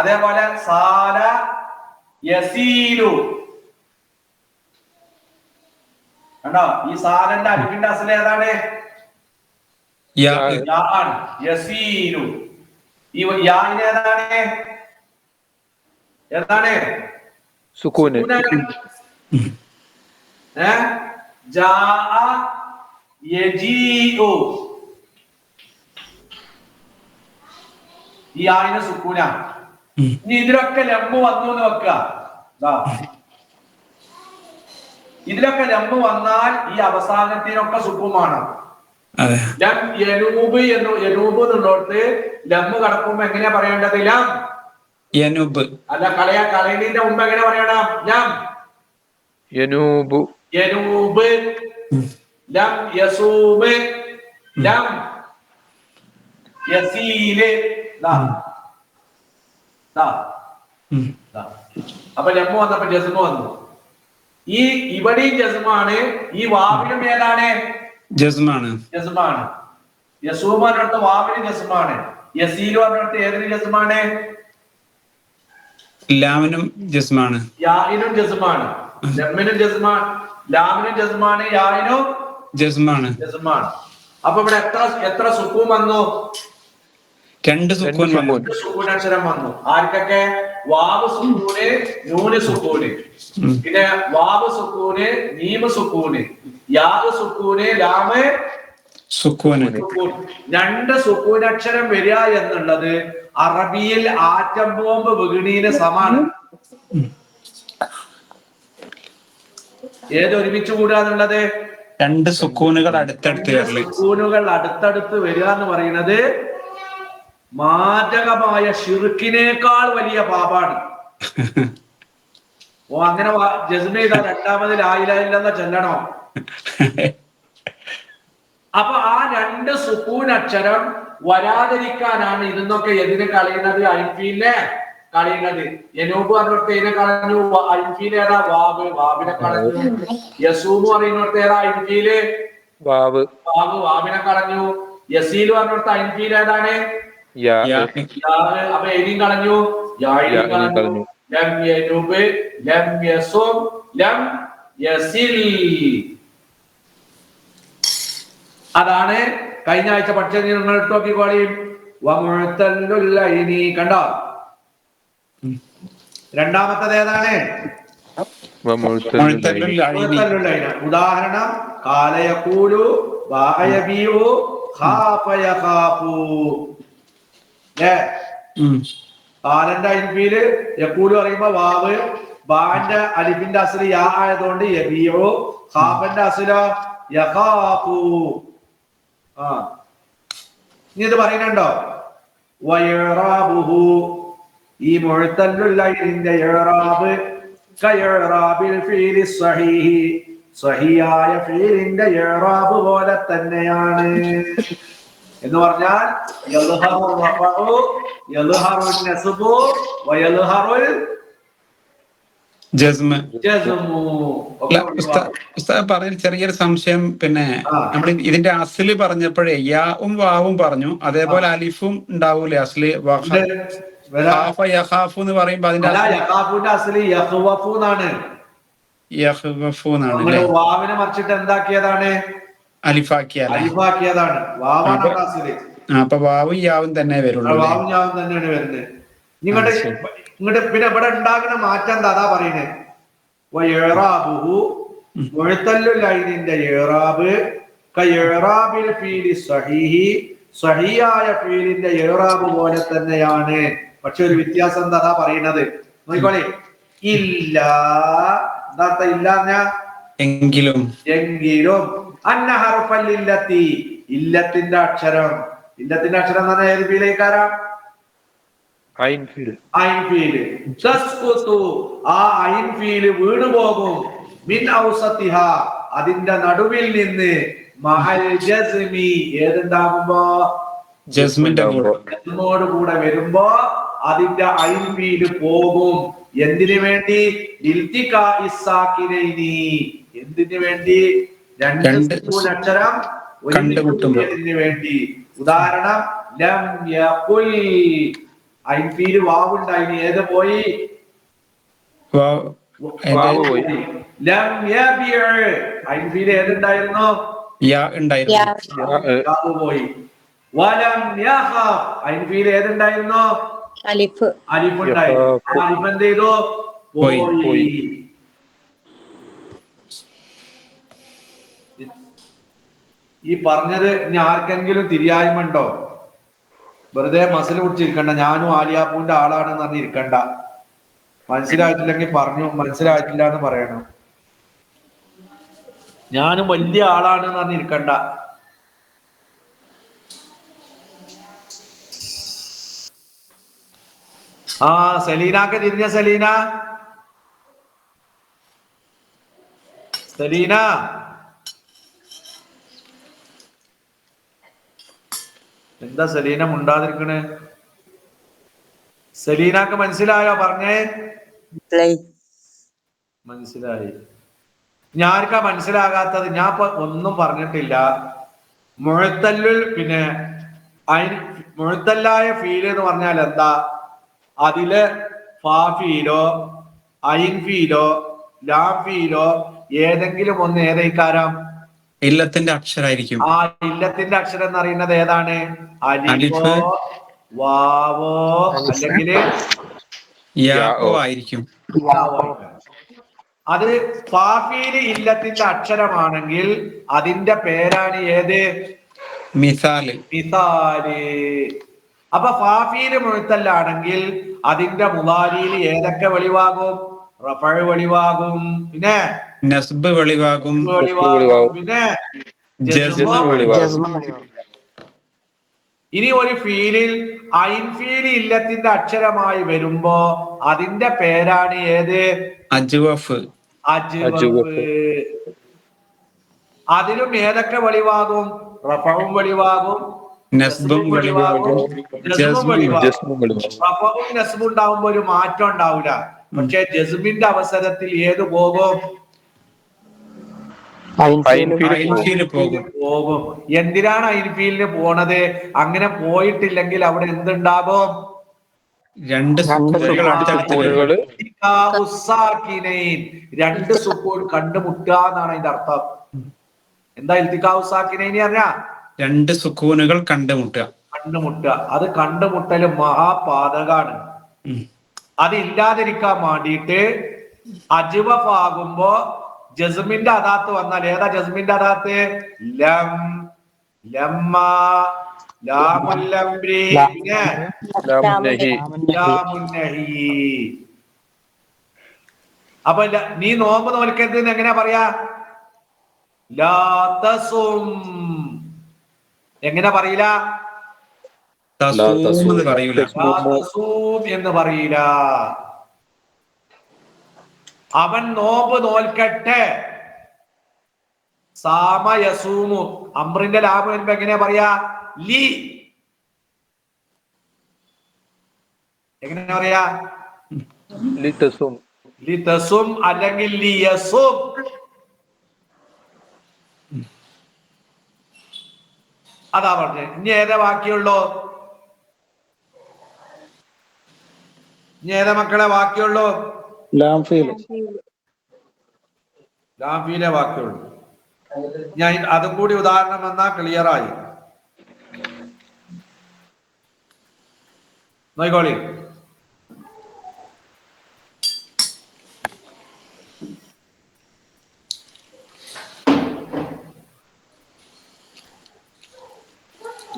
അതേപോലെ സാല യസീലു കണ്ടോ? ഈ സാലന്റെ അലിഫിന്റെ അസൽ ഏതാണ്? യസീലു. ഈ യാന് ഏതാണ്? സുക്കൂന്. ജാഅ യജീഉ ഈ ആയിന് സുക്കൂന. ഇനി ഇതിലൊക്കെ ലംബ് വന്നു എന്ന് വെക്കുക. ഇതിലൊക്കെ ലംബ് വന്നാൽ ഈ അവസാനത്തിനൊക്കെ സുക്കൂമാണ്. യനൂബ് എന്നുള്ളടത്ത് ലംബ് കടക്കുമ്പോ എങ്ങനെയാ പറയേണ്ടത്? ലം യനൂബ് അല്ല, കളയലിന്റെ മുമ്പ് എങ്ങനെ പറയണം? ലം യനൂബ് യനൂബ്, ലം യസൂബ്, ലം യസീല്. അപ്പൊ ലംബ് വന്നപ്പോ ജസ്മ വന്നു. ഈ ഇവിടെയും ജസ്മാണ്, ഈ വാവിലും ഏതാണ്? ജസ്മാണ്. യസൂബ് പറഞ്ഞിടത്ത് വാവിലും ജസ്മാണ്. യസീല് പറഞ്ഞിടത്ത് ഏതിന് ജസ്മാണ്? ലാമിനും ജസ്മാണ്. യാഇനും ജസ്മാണ്. ലമ്മിനും ജസ്മാണ്, ലാമിനും ജസ്മാണ്, യാഇനും ജസ്മാണ്. അപ്പൊ ഇവിടെ എത്ര സുക്കൂൻ വന്നു? 2 സുക്കൂൻ വന്നു. സുക്കൂനക്ഷരം വന്നു. ആർക്കൊക്കെ? വാവ് സുക്കൂന്, നൂന് സുക്കൂന്, പിന്നെ വാവ് സുക്കൂന്, മീമ് സുക്കൂന്, യാവ് സുക്കൂന്, ലാമ് സുക്കൂന്. 2 സുക്കൂനക്ഷരം വരിക എന്നുള്ളത് അറബിയിൽ ആറ്റം ബോംബ് വിഗിണീന് സമാണ്. ഏത് ഒരുമിച്ച് കൂടുക എന്നുള്ളത്? 2 സുക്കൂനുകൾ അടുത്തടുത്ത് വരിക എന്ന് പറയുന്നത് മാരകമായ ശിർക്കിനേക്കാൾ വലിയ പാപാണ്. അങ്ങനെ ജസ്മ ചെയ്താൽ രണ്ടാമത് ലാ ഇലാഹ ഇല്ലല്ലാഹ് ചൊല്ലണോ? അപ്പൊ ആ 2 സുക്കൂൻ അക്ഷരം വരാതിരിക്കാനാണ് ഇതിന്നൊക്കെ എതിന് കളയുന്നത്? ഐഫീലിനെ കളയുന്നത്. യനൂബ് പറഞ്ഞിടത്ത് ഇതിനെ കളഞ്ഞു. ഐഫീൽ ഏതാ? വാവിനെ കളഞ്ഞു. യസൂബ് പറയുന്നിടത്ത് ഏതാ? ഐഫീല് വാവിനെ കളഞ്ഞു. യസീൽ പറഞ്ഞിടത്ത് ഐഫീൽ ഏതാണ്? അപ്പൊ എഴുതിയും കളഞ്ഞു, യായും കളഞ്ഞു. ലം യനൂബ്, ലം യസൂബ്, ലം യസിൽ. അതാണ് കഴിഞ്ഞ ആഴ്ച പഠിച്ചത്. നിങ്ങൾ എടുത്ത് നോക്കിക്കോളിയും. കണ്ടോ? രണ്ടാമത്തത് ഏതാണ്? ഉദാഹരണം കാലയഖൂലു വയബിഉ ഖാഫ യഖാഫു. കാലന്റെ അലിഫില് യഖൂലു പറയുമ്പോ വാവ്, ബാന്റെ അലിഫിന്റെ അസ്ല് യാ ആയതുകൊണ്ട് യബിഉ, ഖാഫന്റെ അസ്ലോ യഖാഫു. ഇനി ഇത് പറയുന്നുണ്ടോ? വയറാബുഹു, ഈ മുഅ്തല്ലുൽ ലൈനിന്റെ ഇഅ്റാബ് കഇഅ്റാബിൽ ഫീലി സ്വഹീഹി, സ്വഹീഹായ ഫീലിന്റെ ഇഅ്റാബ് പോലെ തന്നെയാണ്. എന്ന് പറഞ്ഞാൽ യദ്ഹറു റഫഉ, യദ്ഹറു നസ്ബു വയദ്ഹറുൽ ജസ്മു. പറഞ്ഞ ചെറിയൊരു സംശയം. പിന്നെ നമ്മൾ ഇതിന്റെ അസ്ല് പറഞ്ഞപ്പോഴേ യാവും വാവും പറഞ്ഞു, അതേപോലെ അലിഫും ഉണ്ടാവൂലേ അസ്ല്? എന്ന് പറയുമ്പോ അതിന്റെ വാവിനെ മറിച്ചിട്ട് എന്താക്കിയതാണ്? അലിഫാക്കിയതാണ്. അപ്പൊ വാവും യാവും തന്നെ വരുള്ളൂ. വാവും യാവും തന്നെയാണ് വരുന്നത്. ഇങ്ങോട്ട് പിന്നെ ഇവിടെ ഉണ്ടാകുന്ന മാറ്റം എന്താ? അതാ പറയുന്നത്. മുഅ്തല്ലുൽ ഇഅ്റാബ് കഇഅ്റാബിൽ ഫീലി സ്വഹീഹി, സ്വഹീഹായ ഫീലിന്റെ ഇഅ്റാബ് പോലെ തന്നെയാണ്. പക്ഷെ ഒരു വ്യത്യാസം എന്താ? അതാ പറയുന്നത്. നോക്കിക്കോളി. ഇല്ല, എന്താ ഇല്ല? എങ്കിലും അന്ന ഹർഫൽ ഇല്ലത്തി, ഇല്ലത്തിന്റെ അക്ഷരം. ഇല്ലത്തിന്റെ അക്ഷരം എന്ന് പറഞ്ഞാൽ ഏത് ഫീലേക്കാരാ? ആ ഐൻ ഫീല് വീണുപോകും. മിൻ ഔസത്തിഹ, അതിന്റെ നടുവിൽ നിന്ന്. മഹൽ ജസ്മി, ഏതുണ്ടാകുമ്പോ? ജസ്മോട് കൂടെ വരുമ്പോ അതിന്റെ ഐൻ ഫീല് പോകും. എന്തിനു വേണ്ടി? എന്തിനു വേണ്ടി? 2 അക്ഷരം കണ്ടുമുട്ടുന്നതിന് വേണ്ടി. ഉദാഹരണം ലം യഖുൽ, ഐൻ ഫീല് വാവുണ്ടായിന്, ഏത് പോയി? ലം യബിഉ, ഐൻ ഫീല് ഏതുണ്ടായിരുന്നു? പോയി. വലം യഖഫ്, ഐൻ ഫീല് ഏതുണ്ടായിരുന്നു? അലിഫ് ഉണ്ടായിരുന്നു. അലിഫ് എന്ത് ചെയ്തു? പോയി. ഈ പറഞ്ഞത് ഇനി ആർക്കെങ്കിലും തിരിയായ്മ ഉണ്ടോ? വെറുതെ മസിൽ പിടിച്ചിരിക്കണ്ട. ഞാനും ആലിയാപ്പൂവിന്റെ ആളാണെന്ന് പറഞ്ഞ് ഇരിക്കണ്ട. മനസ്സിലായിട്ടില്ലെങ്കിൽ പറഞ്ഞു, മനസ്സിലായിട്ടില്ല എന്ന് പറയണം. ഞാനും വലിയ ആളാണെന്ന് പറഞ്ഞ് ഇരിക്കണ്ട. ആ സലീനാക്ക് തിരിഞ്ഞ സലീന, സലീന എന്താ സലീന മുണ്ടാതിരിക്കണേ? സലീനാക്ക് മനസ്സിലായോ? പറഞ്ഞേ. മനസ്സിലായി. ഞാർക്കാ മനസ്സിലാകാത്തത്? ഞാൻ ഇപ്പൊ ഒന്നും പറഞ്ഞിട്ടില്ല. മുഴത്തല്ലുൽ പിന്നെ മുഴത്തല്ലായ ഫീല് എന്ന് പറഞ്ഞാൽ എന്താ? അതില് ഫാഫീലോ ഐൻഫീലോ ലാഫീലോ ഏതെങ്കിലും ഒന്ന് ഏതൈക്കാരം ഇല്ലത്തിന്റെ അക്ഷരായിരിക്കും. ആ ഇല്ലത്തിന്റെ അക്ഷരം എന്ന് പറയുന്നത് ഏതാണ്? അലിഫോ അലിഫ്, വാവോ അല്ലെങ്കിൽ യാഓ ആയിരിക്കും. അത് ഫാഫീല് ഇല്ലത്തിന്റെ അക്ഷരമാണെങ്കിൽ അതിന്റെ പേരാണ് ഏത്? മിസാല്. മിസാല്. അപ്പൊ ഫാഫീല് മുഴുത്തല്ലാണെങ്കിൽ അതിന്റെ മുളാരിയിൽ ഏതൊക്കെ വെളിവാകും? റഫഅ് വെളിവാകും, പിന്നെ നസ്ബ് വെളിവാകും, വെളിവാകും, പിന്നെ ജസ്മ ജസ്മ. ഇനി ഒരു ഫീലിൽ ഐൻഫീല് ഇല്ലത്തിന്റെ അക്ഷരമായി വരുമ്പോ അതിന്റെ പേരാണ് ഏത്? അജ്വഫ്. അജ്വഫ്. അതിലും ഏതൊക്കെ വെളിവാകും? റഫഉം വെളിവാകും, നസ്ബും വെളിവാകും, ജസ്മും ജസ്മും വെളിവാകും. റഫഉം നസ്ബും ഉണ്ടാവുമ്പോ ഒരു മാറ്റം ഉണ്ടാവില്ല. പക്ഷെ ജസ്മിന്റെ അവസരത്തിൽ ഏത് പോകും? ഐൻഫീല് പോകും. പോകും. എന്തിനാണ് ഐൻഫീലിന് പോണത്? അങ്ങനെ പോയിട്ടില്ലെങ്കിൽ അവിടെ എന്തുണ്ടാകും? രണ്ട് സുക്കൂനുകൾ അടുത്തടുത്ത് വരും. രണ്ട് സുക്കൂൻ കണ്ടുമുട്ടുക എന്നാണ് അതിന്റെ അർത്ഥം. എന്താ ഇൽത്തിഖാഉ സാക്കിനൈനി പറഞ്ഞാ? രണ്ട് സുക്കൂനുകൾ കണ്ടുമുട്ടുക. കണ്ടുമുട്ടുക. അത് കണ്ടുമുട്ടല് മഹാപാതകാണ്. അത് ഇല്ലാതിരിക്കാൻ വേണ്ടിയിട്ട് അജ്വഫാകുമ്പോ ജസ്മിന്റെ അദാത്ത് വന്നാൽ ഏതാ ജസ്മിന്റെ അദാത്ത്? ലം, ലമ്മ, ലാമുൽ അംരി, പിന്നെ ലാമുൻ നഹി. അപ്പൊ നീ നോമ്പ് നോൽക്കരുത് എങ്ങനെയാ പറയാ? ലാ തസും. എങ്ങനെ പറയില്ല? തസൂം എന്ന് പറയൂല. ലാ തസൂം എന്ന് പറയില്ല. അവൻ നോമ്പ് നോൽക്കട്ടെ. സാമ യസൂമു. അമ്രിന്റെ ലാഭം വരുമ്പോ എങ്ങനെയാ പറയാ? ലി. എങ്ങനെയാ പറയാ? ലിതസും അല്ലെങ്കിൽ ലിയസും. അതാ പറഞ്ഞത്. ഇനി ഏതാ ബാക്കിയുള്ളൂ? ഇനി ഏതാ മക്കളെ ബാക്കിയുള്ളൂ? ലാംഫീലെ ബാക്കിയുള്ളൂ. ഞാൻ അതും കൂടി ഉദാഹരണം വന്നാ ക്ലിയർ ആയി. നോയിക്കോളി.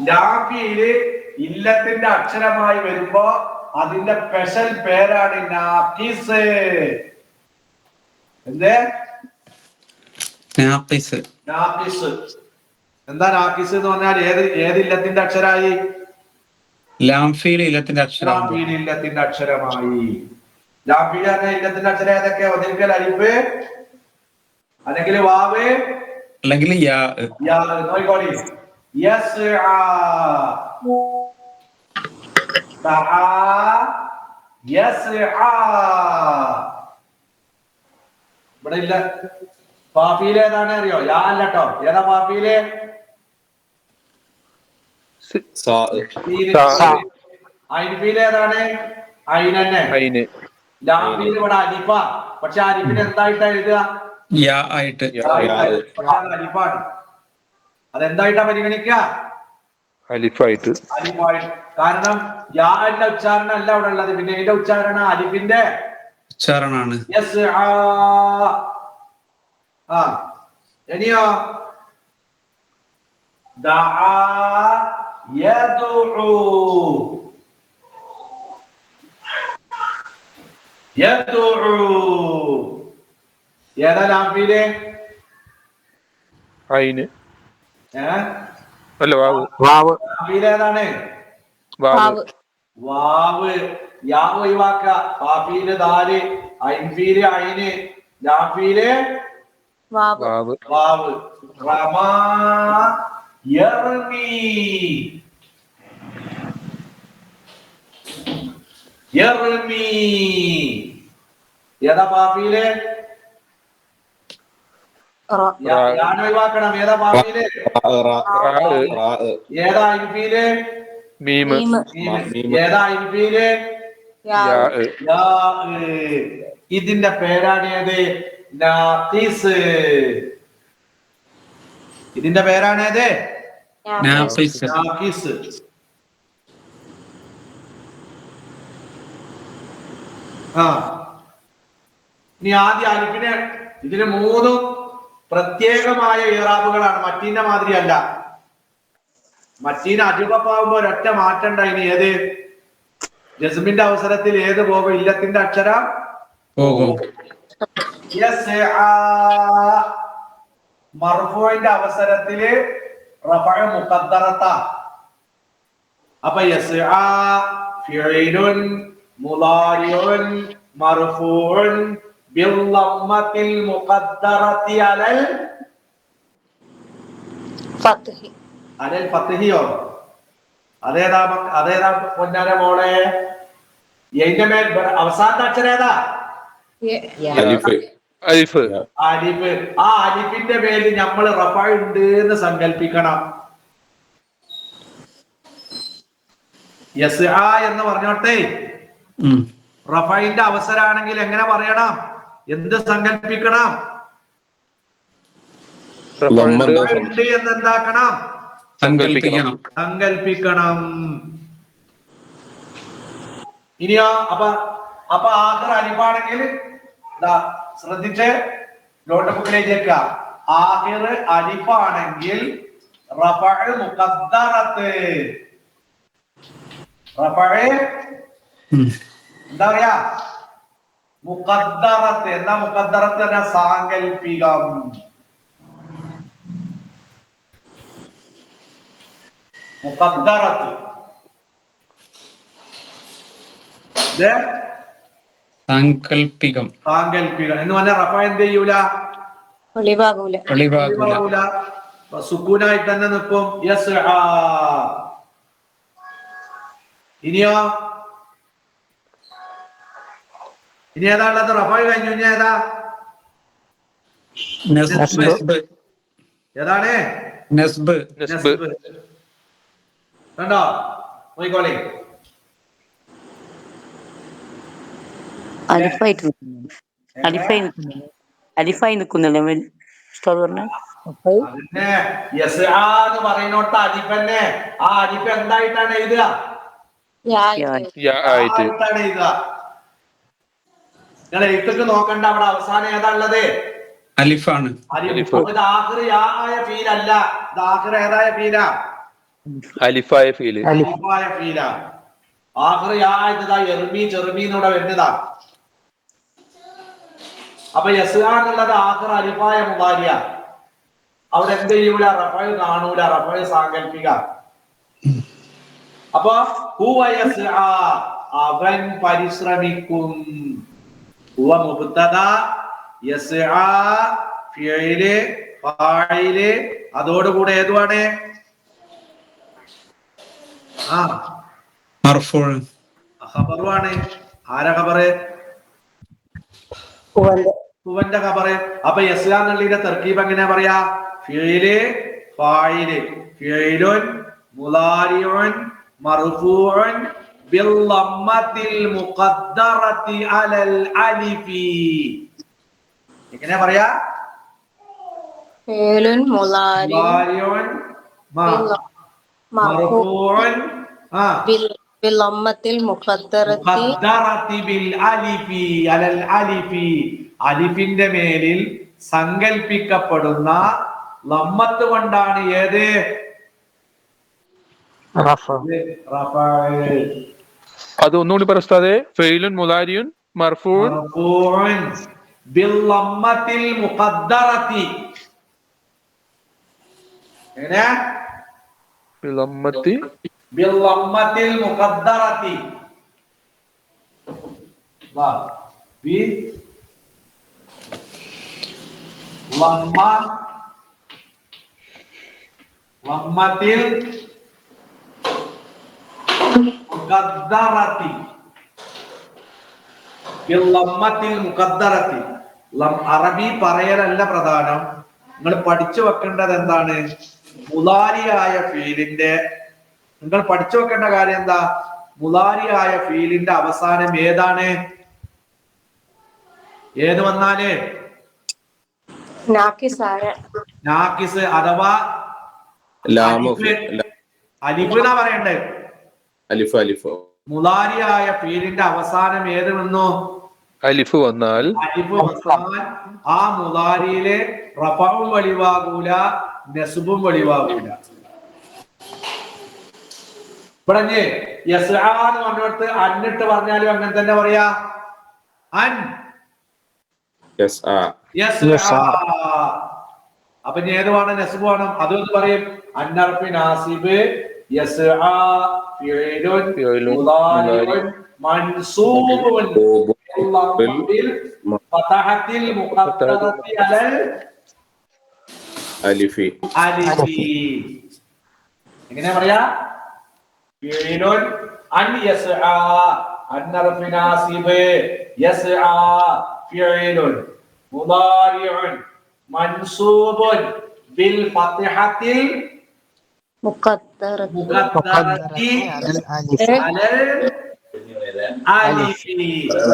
ലാഫിയില് ഇല്ലത്തിന്റെ അക്ഷരമായി വരുമ്പോ അതിന്റെ സ്പെഷ്യൽ പേരാണ് നാഖിസ്. എന്ത്? നാഖിസ്. നാഖിസ്. എന്താ നാഖിസ് എന്ന് പറഞ്ഞാൽ ഏത് ഇല്ലത്തിന്റെ അക്ഷരമായി? ലാംഫീൽ ഇല്ലത്തിന്റെ അക്ഷരം. ലാംഫീൽ ഇല്ലത്തിന്റെ അക്ഷരമായി. ലാംഫീൽ എന്ന ഇല്ലത്തിന്റെ അക്ഷരം ഏതൊക്കെ? ഒന്നിരിക്കൽ അലിഫ്, അല്ലെങ്കിൽ വാവ്, അല്ലെങ്കിൽ യാ. നോയിക്കോളി. യസ്ആ, സആ, യസ്ആ. ഇവിടെ ഇല്ല. ഫാഫീൽ ഏതാണ് അറിയോ? യാ അല്ല കേട്ടോ. ഏതാ ഫാഫീല്? ഐൻഫീൽ ഏതാണ്? ഐനന്നെ. ലാഫീൽ ഇവിടെ അലിഫ. പക്ഷെ അലിഫിന് എന്തായിട്ടാ എഴുതുക? യാ ആയിട്ട്. അലിഫാണ്. അതെന്തായിട്ടാ പരിഗണിക്കുക? അലിഫായിട്ട്. അലിഫായിട്ട്. കാരണം യാന്റെ ഉച്ചാരണം അല്ല അവിടെ ഉള്ളത്. പിന്നെ ഇതിന്റെ ഉച്ചാരണ അലിഫിന്റെ ഉച്ചാരണാണ്. ഇനിയോ? ദആ, യദ്ഉ യദ്ഉ ഏതാ ലാഫീല്? അയിന് അല്ല വാവ് ലാഫീല് ഏതാണ്? വാവ് വാവ്. യാ ഒഴിവാക്ക. ഫാഫീല് ദാല്, ഐൻഫീല് ഐന്, ലാഫീല് വാവ് വാവ്. റമാ യർമി യർമി ഏതാ ഫാഫീല്? യാണ് ഒഴിവാക്കണം. ഏതാ ഫാഫീല്? ഏതാ ഐൻഫീല്? മീമ് ഏതാ ഐൻഫീല്? യാ ഇതിന്റെ പേരാണ് ഏത്? നാഖിസ്. ഇതിന്റെ പേരാണ് ഏത്? നാഖിസ്. നാഖിസ്. ഇനി ആദ്യം അലിഫിനെ, ഇതിന് 3 പ്രത്യേകമായ ഇറാബുകളാണ്, മറ്റീന്റെ മാതിരിയല്ല. മറ്റീന് അജുബാവുമ്പോ ഒരൊറ്റ മാറ്റം ഉണ്ടായിന്. ഏത്? ജസ്മിന്റെ അവസരത്തിൽ ഏത് പോകും? ഇല്ലത്തിന്റെ അക്ഷരം പോകും. മർഫൂഇന്റെ അവസരത്തില് റഫഅ മുഖദ്ദറത. അപ്പൊ യസ്ആ ഫിഇലുൻ മുളാരിഉൻ മർഫൂഉൻ ബിൽളമ്മത്തിൽ മുഖദ്ദറതി അലൽ ഫത്ഹി. അലൽ ഫത്ഹിയോ? അതേതാ പൊന്നാര മോളെ? ഇതിന്റെ മേൽ അവസാനത്തെ അക്ഷരം ഏതാ? അലിഫ്. അലിഫ്. അലിഫ്. ആ അലിഫിന്റെ പേരിൽ നമ്മൾ റഫഅ ഉണ്ട് എന്ന് സങ്കല്പിക്കണം. യസ്ആ എന്ന് പറഞ്ഞോട്ടെ, റഫഇന്റെ അവസരാണെങ്കിൽ എങ്ങനെ പറയണം? എന്ത് സങ്കല്പിക്കണം? ഉണ്ട് എന്ന് എന്താക്കണം? സങ്കല്പിക്കണം. ഇനിയോ? അപ്പൊ ആഖിർ അലിഫാണെങ്കിൽ ശ്രദ്ധിച്ച് നോട്ട് ബുക്കിലേക്ക് വെക്കുക. ആഖിർ അലിഫാണെങ്കിൽ റഫഅ മുഖദ്ദറത്ത്. റഫഅ എന്താ പറയാ? മുഖദ്ദറത്ത്. എന്താ മുഖദ്ദറത്ത്? എന്ന സാങ്കല്പികം. മുഖദ്ദറത്ത് സാങ്കല്പികം. സാങ്കല്പികം എന്ന് പറഞ്ഞാൽ റഫഅ എന്ത് ചെയ്യൂല? ഒളിവാകൂല. സുക്കൂനായിട്ട് തന്നെ നിൽക്കും. യസ്ആ. ഇനിയോ? ഇനി ഏതാ ഉള്ളത്? റഫഅ കഴിഞ്ഞു. ഇനി ഏതാ? ഏതാണ്? നസ്ബ്. കണ്ടോ? പോയിക്കോളി. അലിഫായി നിൽക്കുന്നല്ലേ അതിനെ യസ്ആ എന്ന് പറയുന്നോട്ട് അലിഫന്നെ. ആ അലിഫ് എന്തായിട്ടാണ് എഴുതുക? ആയിട്ടാണ് എഴുതുക. നിങ്ങൾ എഴുത്തൊക്കെ നോക്കണ്ട. അവിടെ അവസാനം ഏതാ ഉള്ളത്? അലിഫാണ്. ഇത് ആഖിർ യാ ആയ ഫീലല്ല. ഇത് ആഖിർ ഏതായ ഫീല? അലിഫായ ഫീല്. അലിഫായ ഫീല. ആഖിർ യാ ആയതാ യർമി ചെറുമി എന്നൂടെ വരുന്നതാ. അപ്പൊ യസ്ആ എന്നുള്ളത് ആഖിർ അലിഫായ മുദാരിയ. അവിടെ എന്ത് ചെയ്യൂല? റഫഅ കാണൂല. റഫഅ സാങ്കല്പിക. അപ്പൊ ഹുവ യസ്ആ, അവൻ പരിശ്രമിക്കും. ഹുവ മുബ്തദാ, യസ്ആ ഫിഇല് ഫാഇല്, അതോടുകൂടെ ഏതുവാണ്? മർഫൂഉ. ഖബറുമാണ്. ആരാ ഖബറ്? ഹുവന്റെ ഖബറ്. അപ്പൊ യസ്ആ എന്നുള്ളതിന്റെ തർക്കീബ് എങ്ങനെയാ പറയാ? ഫിഇല് ഫാഇല്, ഫിഇലുൻ മുളാരിഉൻ മർഫൂഉൻ ബിൽളമ്മത്തിൽ മുഖദ്ദറതി അലൽ അലിഫി. എങ്ങനെ പറയാ? ഫിഇലുൻ മുളാരിഉൻ മർഫൂഉൻ ബിൽളമ്മത്തിൽ മുഖദ്ദറതി ബിൽ അലിഫി അലൽ അലിഫി. അലിഫിന്റെ മേലിൽ സങ്കൽപ്പിക്കപ്പെടുന്ന ലമ്മത്ത് കൊണ്ടാണ്. ഏത്? അത് ഒന്നുകൂടി പറസ്താതെ. ഫെയിലുൻ മുലാരിയുൻ മർഫൂൻ മർഫൂഉൻ ബില്ലമ്മത്തിൽ മുഖദ്ദറത്തി. എങ്ങനെ? ബിളമ്മത്തി ബില്ലമ്മത്തിൽ മുഖദ്ദറത്തി. വാ ബി ലമ്മ ലമ്മത്തിൽ മുഖദ്ദറത്തി. ബില്ലമ്മത്തിൽ മുഖദ്ദറത്തി. അറബി പറയലല്ല പ്രധാനം, നിങ്ങൾ പഠിച്ചു വെക്കേണ്ടത് എന്താണ്? മുലാരിയായ ഫീലിന്റെ, നിങ്ങൾ പഠിച്ചു വെക്കേണ്ട കാര്യം എന്താ? മുലാരിയായ ഫീലിന്റെ അവസാനം ഏതാണ്? ഏത് വന്നാല് നാക്കിസ് അഥവാ അലിഫ് എന്നാ പറയണ്ടേ? അലിഫ് അലിഫ്. മുലാരിയായ ഫീലിന്റെ അവസാനം ഏത് വന്നു? അലിഫ് വന്നാൽ ആ മുലാരിയിലെ റഫഉം വെളിവാകൂല, നസ്ബും വെളിവാകൂല. ഇവിടെ യസ്ആ എന്ന് പറഞ്ഞിടത്ത് അന്നിട്ട് പറഞ്ഞാലും അങ്ങനെ തന്നെ പറയാ. അൻ അപ്പൊ ഏത് വേണം? നസ്ബ് വേണം. അതൊന്ന് പറയും. അന്നർഫി നാസിബ് യസ്ആ ഫിഇലുൻ മുദാരിഉൻ മൻസൂബുൻ ബിൽ ഫതഹത്തിൽ മുഖദ്ദറത്തി അലൽ അലിഫി. അലിഫി. എങ്ങനെ പറയാ? ഫിഇലുൻ അൻ യസ്ആ അന്നർഫി നാസിബ് യസ്ആ ഫിഇലുൻ മുദാരിഉൻ മൻസൂബുൻ ബിൽ ഫതഹത്തിൽ മുഖദ്ദറത്തി അലൽ അലിഫി.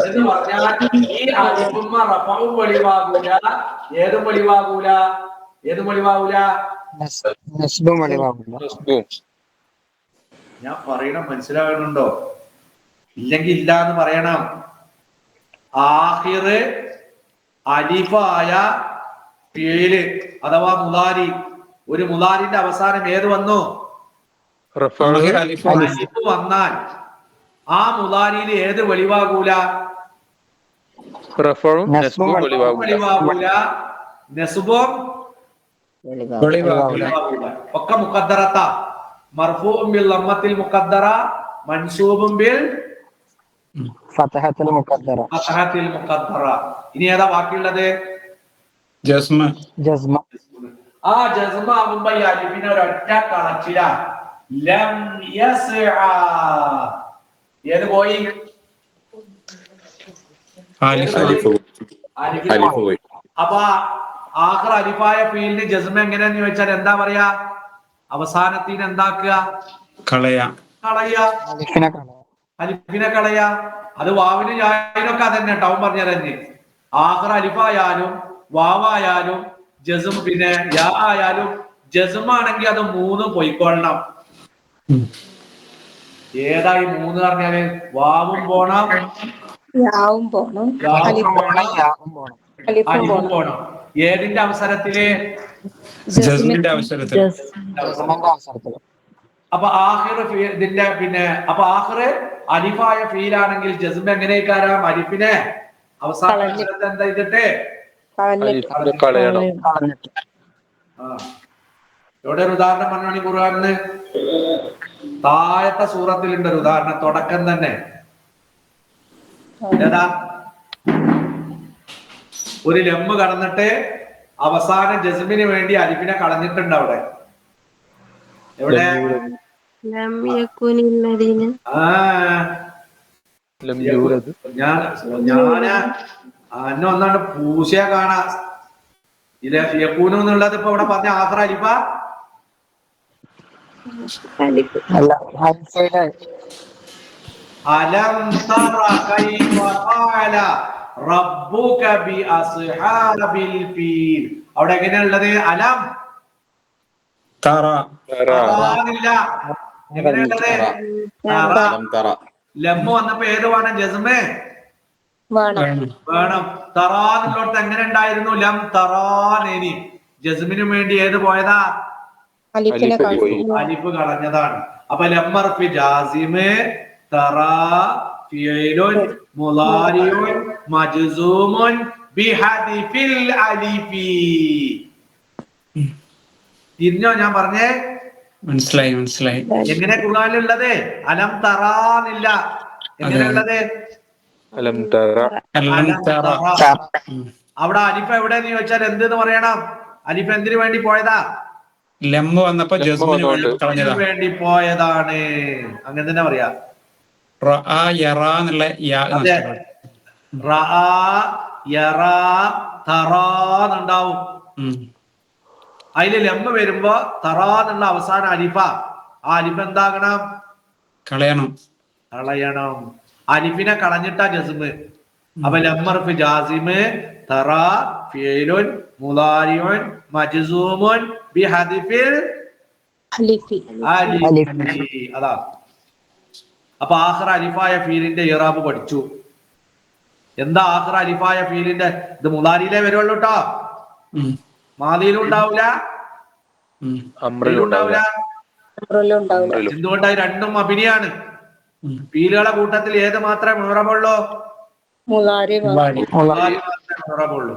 എന്ന് പറഞ്ഞാൽ ഈ അലിഫുമ്മ റഫഉം വെളിവാകൂല, ഏതും വെളിവാകൂല. ഏതും വെളിവാകൂല? നസ്ബും വെളിവാകൂല. ഞാൻ പറയണം, മനസ്സിലാകുന്നുണ്ടോ? ഇല്ലെങ്കിൽ ഇല്ല എന്ന് പറയണം. ആഖിറ് അലിഫായ ഫീല് അഥവാ മുലാരി, ഒരു മുലാരിന്റെ അവസാനം ഏത് വന്നു? അലിഫ് വന്നാൽ ആ മുലാരിയിൽ ഏത് വെളിവാകൂല? വെളിവാകൂല, നസ്ബും വെളിവാകൂല. ഒക്കെ മുഖദ്ദറത്ത. മർഫൂഉൻ ബിൽ ലമ്മത്തിൽ മുഖദ്ദറ, മൻസൂബുൻ ബിൽ ഫതഹത്തിൽ മുഖദ്ദറ. ഫതഹത്തിൽ മുഖദ്ദറ. ഇനി ഏതാ ബാക്കിയുള്ളത്? ജസ്മ. ജസ്മ. ആ ജസ്മ ആകുമ്പോ ഈ അലിഫിനെ ഒരൊറ്റ കളച്ചില. ലം യസ്ആ. ഏത് പോയി? അപ്പൊ ആഖിർ അലിഫായ ഫീലിന് ജസ്മ എങ്ങനെയാന്ന് ചോദിച്ചാൽ എന്താ പറയാ? അവസാനത്തിന് എന്താക്കുക? കളയാ. അലിഫിനെ കളയാ. അത് വാവിനും യായിനൊക്കെ അതന്നെ ടൗൺ പറഞ്ഞ തന്നെ. ആഖിർ അലിഫായാലും വാവായാലും ജസ്മ പിന്നെ യാ ആയാലും ജസ്മാണെങ്കിൽ അത് മൂന്നും പൊയ്ക്കൊള്ളണം. ഏതായി മൂന്ന് പറഞ്ഞാല്? വാവും പോണം, യാവും പോണം, അലിഫും പോണം. ഏതിന്റെ അവസരത്തില്? ജസ്മിന്റെ അവസരത്തിൽ. അപ്പൊ ആഖിർ ഇതിന്റെ പിന്നെ അപ്പൊ ആഖിർ അലിഫായ ഫീലാണെങ്കിൽ ജസ്മ എങ്ങനെയാക്കാരാം? അലിഫിനെ അവസാന അക്ഷരത്തെ എന്താ ചെയ്തിട്ട് കളയണം. ഇവിടെ ഒരു ഉദാഹരണം പറഞ്ഞാണ് ഖുർആനിന്. താഴത്തെ സൂറത്തിലുണ്ട് ഒരു ഉദാഹരണം, തുടക്കം തന്നെ. ഏതാ? ഒരു ലമ്മ് കടന്നിട്ട് അവസാനം ജസ്മിന് വേണ്ടി അലിഫിനെ കളഞ്ഞിട്ടുണ്ട് അവിടെ. എവിടെ? ഞാന് അന്നെ ഒന്നാണ്ട് പൂശിയ കാണാ. ഇത് യക്കൂനു എന്നുള്ളത് ഇപ്പൊ ഇവിടെ പറഞ്ഞ ആഖിർ അലിഫ അലം തറ കൈഫ ഫഅല റബ്ബുക ബി അസ്ഹാബിൽ ഫീൽ. അവിടെ എങ്ങനെയുള്ളത്? അലം തറ. എങ്ങനെയുള്ളത്? ലമ്മ വന്നപ്പോ ഏത് വേണം? ജസ്മേ വേണം. തറാന്നുള്ളടത്ത് എങ്ങനെ ഉണ്ടായിരുന്നു? ലം തറാനേനി. ജസ്മിന് വേണ്ടി ഏത് പോയതാ? അലിഫ് കളഞ്ഞതാണ്. അപ്പൊ ലമ്മർഫി ജാസിമ് തറാ ഫിഇലുൻ മുളാരിഉൻ മജ്സൂമുൻ ബിഹദിഫിൽ അലിഫി. തിരിഞ്ഞോ ഞാൻ പറഞ്ഞേ? മനസ്സിലായി. എങ്ങനെ ഖുർആനിലുള്ളത്? അലം തറാന്നില്ല. എങ്ങനെയുള്ളത്? അലം തറ. അവിടെ അലിഫ് എവിടെന്ന് ചോദിച്ചാൽ എന്തെന്ന് പറയണം? അലിഫ് എന്തിനു വേണ്ടി പോയതാ? ലമ്മ് വന്നപ്പോ ജസ്മിന് വേണ്ടി പോയതാണ്. അങ്ങനെ തന്നെ പറയാ. ഉണ്ടാവും. അതില് ലമ്മ വരുമ്പോ തറാന്നുള്ള അവസാന അലിഫ. ആ അലിഫ് എന്താകണം? കളയണം. അലിഫിനെ കളഞ്ഞിട്ടാ ജസ്മ്. അപ്പൊ ലമ്മർഫ് ജാസിമ് തറാ ഫിഇലുൻ മുളാരിഉൻ മജ്സൂമുൻ ബിഹദിഫിൽ അലിഫി. അതാ. അപ്പൊ ആഖിറ അലിഫായ ഫീലിന്റെ ഇറാബ് പഠിച്ചു. എന്താ ആഖിറ അലിഫായ ഫീലിന്റെ? ഇത് മുളാരിയിലേ വരുള്ളൂ കേട്ടോ, മാദിയിലും ഉണ്ടാവില്ല, ഉണ്ടാവില്ല. എന്തുകൊണ്ടായി? രണ്ടും അഭിനയാണ്. ഫീലുകളെ കൂട്ടത്തിൽ ഏത് മാത്രമേ മുഹറമുള്ളൂ? മുളാരി മാത്രമേ മുഹറമുള്ളൂ.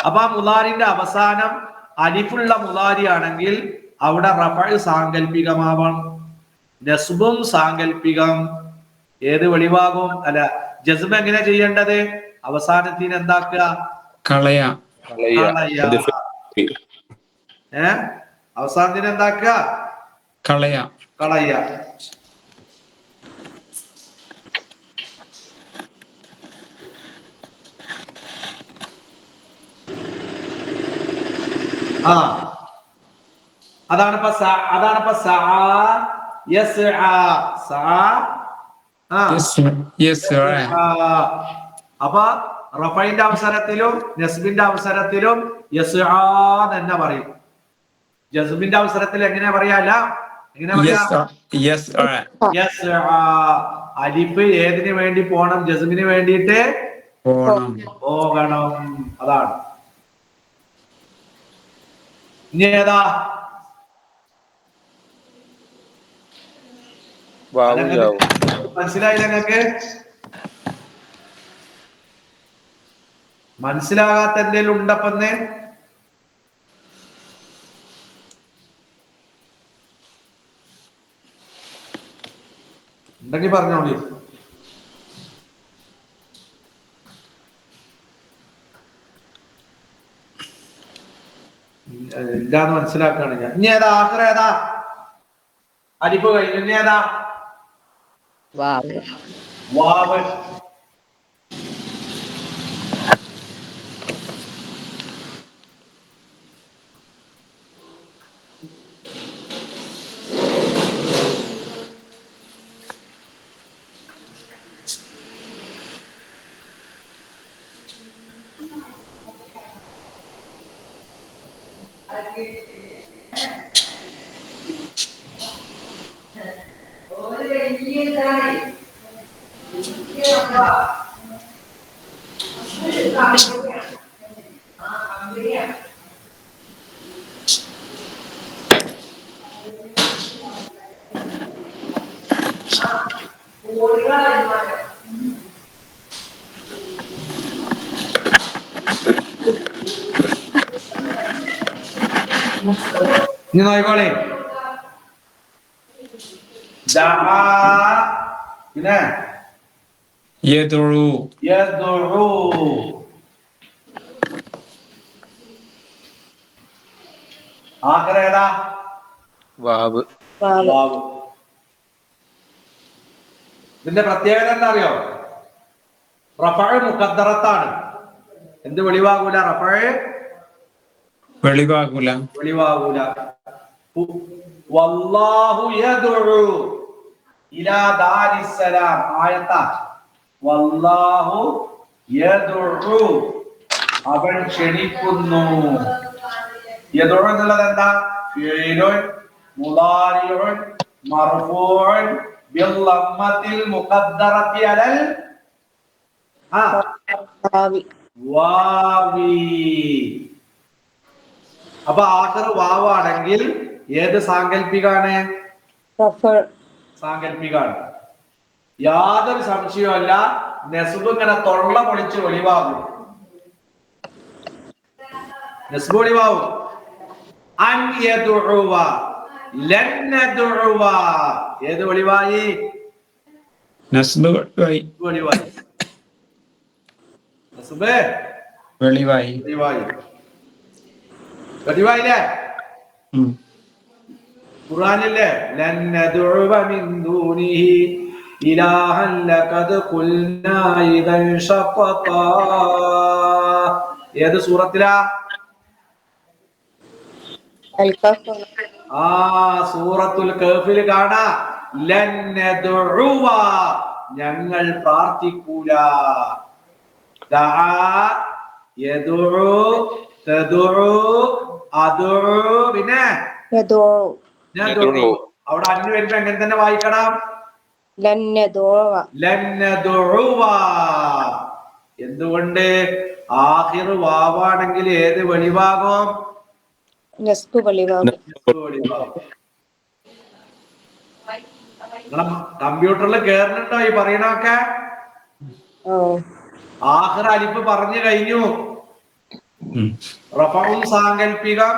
അപ്പൊ ആ മുളാരിന്റെ അവസാനം അലിഫുള്ള മുളാരി ആണെങ്കിൽ അവിടെ റഫഅ് സാങ്കല്പികമാവണം, നസ്ബും സാങ്കല്പികം. ഏത് വെളിവാകും? അല്ല, ജസ്മ എങ്ങനെ ചെയ്യേണ്ടത്? അവസാനത്തിന് എന്താക്കുക? കളയാ. അവസാനത്തിന് എന്താക്കുക? കളയാ. അതാണിപ്പോ അപ്പൊ റഫൈന്റെ അവസരത്തിലും നസ്ബിന്റെ അവസരത്തിലും യസ്ആ തന്നെ പറയും. ജസ്മിന്റെ അവസരത്തിൽ എങ്ങനെ പറയാല്ല? എങ്ങനെ പറയാ? അലിഫ് ഏതിനു വേണ്ടി പോണം? ജസ്മിന് വേണ്ടിയിട്ട് പോകണം. അതാണ്. ഇനി ഏതാ? മനസ്സിലായില്ല നിങ്ങൾക്ക്? മനസ്സിലാകാത്ത എന്തെങ്കിലും ഉണ്ടപ്പന്നെ? ഉണ്ടെങ്കിൽ പറഞ്ഞോളി. ഇല്ലാന്ന് മനസ്സിലാക്കാണ് ഞാൻ. ഇനി ഏതാ? ആഖിറ ഏതാ? അലിഫ് കഴിഞ്ഞു. ഇനി ഏതാ? വാവ്. ഇനി നോക്കോളെ. പിന്നെ ആഖിറ ഏതാ? വാവ്. ഇതിന്റെ പ്രത്യേകത എന്താ അറിയോ? റഫഅ് മുഖദ്ദറത്താണ്. എന്ത് വെളിവാകൂല? റഫഅ് വെളിവാകൂല. വല്ലാഹു യദ്ഉ ഇലാ ദാരിസ്സലാം. ആയത്ത വല്ലാഹു യദ്ഉ, അവൻ ക്ഷണിക്കുന്നു. യദ്ഉ എന്നുള്ളത് എന്താ? ഫിഇലുൻ മുളാരിഉൻ മർഫൂഉൻ ബിൽ മുഖദ്ദറത്തി അലൽ വാവി. അപ്പൊ ആഖിർ വാവാണെങ്കിൽ ഏത് സാങ്കല്പികാണ്? സാങ്കല്പികാണ്. യാതൊരു സംശയവുമല്ല, നെസ്ബ് ഇങ്ങനെ തൊള്ള പൊളിച്ച് ഒളിവാകും. നെസ്ബ് ഒളിവാകും. അൻ യദുഉവ ലൻ നദുഉവ. ഏത് ഒളിവായി? നസ്ബ് ഒളിവായി. ഒളിവായി. നെസ്ബ് വെളിവായി. ഒളിവായി. ഒളിവായില്ലേ? ഖുർആനിലെ ലൻ നദുഉവ മിൻ ദൂനിഹി ഇലാഹൻ ലഖദ് ഖുൽനാ ഇദൻ ശഖതാ. ഏത് സൂറത്തിലാ? സൂറത്തുൽ കഹ്ഫിൽ കാണാ ലൻ നദുഉവ, ഞങ്ങൾ പ്രാർത്ഥിക്കൂല. ദഅ യദുഉ തദുഉ അദുഉ പിന്നെ നദുഉ. അവിടെ അന്ന് വരുമ്പോ എങ്ങനെ തന്നെ വായിക്കണം? ലൻ നദുഉവ. എന്തുകൊണ്ട്? ആഖിർ വാവാണെങ്കിൽ ഏത് വെളിവാകും? നെസ്ബ് വെളിവാകും. നിങ്ങളെ കമ്പ്യൂട്ടറിൽ കേറുന്നുണ്ടോ ഈ പറയണൊക്കെ? ആഖിർ അലിഫ് പറഞ്ഞു കഴിഞ്ഞു. റഫഉം സാങ്കല്പികം,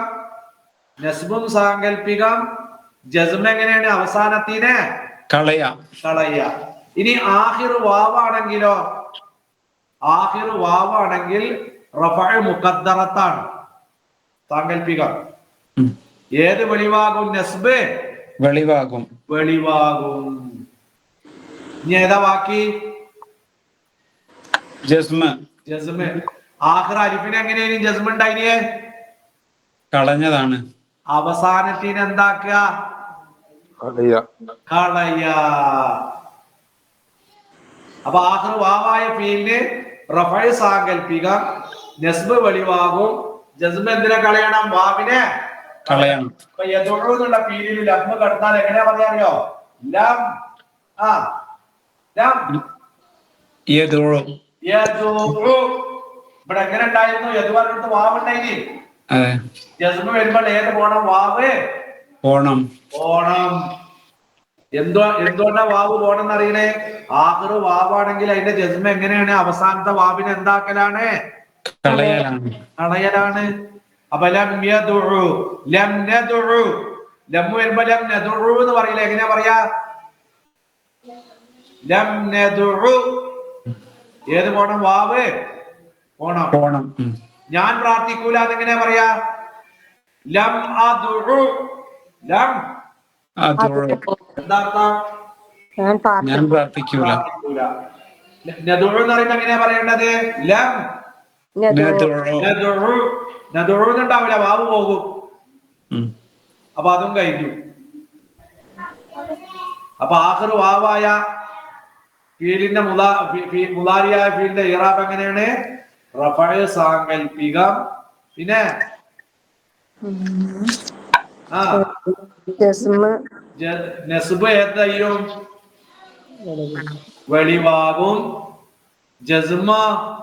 നസ്ബും സാങ്കല്പികം, ജസ്മ എങ്ങനെയാണ്? അവസാനത്തിനെ കളയ. ഇനി ആഖിർ വാവാണെങ്കിലോ? ആഖിർ വാവാണെങ്കിൽ റഫഅ് മുഖദ്ദറത്താണ്, സാങ്കല്പികം. ഏത് വെളിവാകും? നെസ്ബ് വെളിവാകും. ഇനി ഏതാ ബാക്കി? ജസ്മ. ആഖിർ അലിഫിന് എങ്ങനെയാണ് ജസ്മ ഉണ്ടായില്ലേ? കളഞ്ഞതാണ്. അവസാനത്തിന് എന്താക്കുക? കളയ. അപ്പൊ ആഖിർ വാവായ ഫീലിന് റഫഅ് സാങ്കല്പികം, നസ്ബ് വെളിവാകും, ജസ്മ എന്തിനെ കളയണം? വാവിനെ കളയണം. അപ്പൊ യദുഉ എന്നുള്ള ഫീലിൽ ലം കടന്നാൽ എങ്ങനെയാ പറയാറിയോ? ലം ലം യദുഉ. ഇവിടെ എങ്ങനെ ഉണ്ടായിരുന്നു? യദു പറഞ്ഞിട്ട് വാവ് ഉണ്ടായില്ലേ? ജസ്മ വരുമ്പോൾ ഏത് പോണം? വാവ് പോണം. എന്തുകൊണ്ടാ വാവ് പോണം എന്നറിയണേ? ആഖിർ വാവാണെങ്കിൽ അതിന്റെ ജസ്മ എങ്ങനെയാണ്? അവസാനത്തെ വാവിനെ എന്താക്കലാണ്? കളയലാണ്. അപ്പൊ ലം യദുഉ ലം നദുഉ. ലം വരുമ്പോ ലം നദുഉ എന്ന് പറയില്ല. എങ്ങനെയാ പറയാ? ലം നദുഉ. ഏത് പോണം? വാവ് പോണം. ഞാൻ പ്രാർത്ഥിക്കൂല അതെങ്ങനെയാ പറയാ? ലം അദുഉ. ലം എന്താർത്ഥം? ഞാൻ പ്രാർത്ഥിക്കൂല. നദുഉ എന്ന് പറയുമ്പോ എങ്ങനെയാ പറയേണ്ടത്? ലം നദുഉ ഉണ്ടാവില്ല, വാവ് പോകും. അപ്പൊ അതും കഴിഞ്ഞു. അപ്പൊ ആഖിർ വാവായ ഫീലിന്റെ മുളാരിയായ ഫീലിന്റെ ഇറാബ് എങ്ങനെയാണ്? റഫഅ് സാങ്കല്പികം, പിന്നെ നസ്ബ് ഏതായും വെളിവാകും. ജസ്മ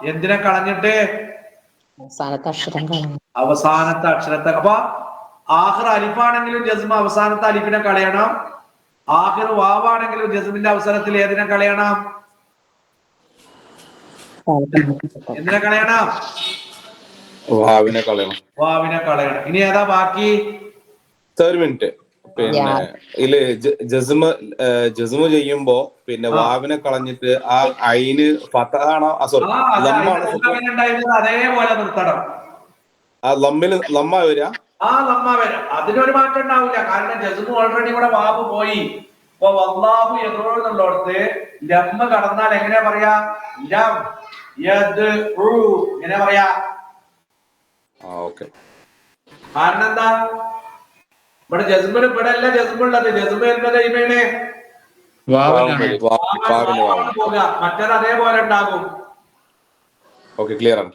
എന്തിനെ കളഞ്ഞിട്ട്? അവസാനത്തെ അക്ഷരത്തെ. അപ്പൊ ആഖിർ അലിഫാണെങ്കിലും ജസ്മ അവസാനത്തെ അലിഫിനെ കളയണം. ആഖിർ വാവാണെങ്കിലും ജസ്മിന്റെ അവസരത്തിൽ ഏതിനെ കളയണം? എന്തിനെ കളയണം? വാവിനെ കളയണം. ഇനി ഏതാ ബാക്കി? ഒരു മിനിറ്റ്. പിന്നെ ഇതില് ജസ്മ ചെയ്യുമ്പോ പിന്നെ വാവിനെ കളഞ്ഞിട്ട് ആ ഐന് ഫതഹാണോ? അതേപോലെ നിർത്തണം. ആ ലമ്മ വരിക. ലമ്മ വരാം. അതിനൊരു മാറ്റം ഉണ്ടാവില്ല. കാരണം ജസ്മു ഓൾറെഡി ഇവിടെ വാവ് പോയി. ഇപ്പൊ വല്ലാഹു യദ്ഉ എന്നുള്ളടത്ത് ലമ്മ കടന്നാൽ എങ്ങനെയാ പറയാ? ലം യദ്ഉ. എങ്ങനെ പറയാ? കാരണം എന്താ? ഇവിടെ ജസ്മിന് ഇവിടെ അല്ല ജസ്മുള്ളത്. ജസ്മ എന്നത് ഇമേണ് മറ്റേത് അതേപോലെ ഉണ്ടാകും. ക്ലിയർ ആണ്.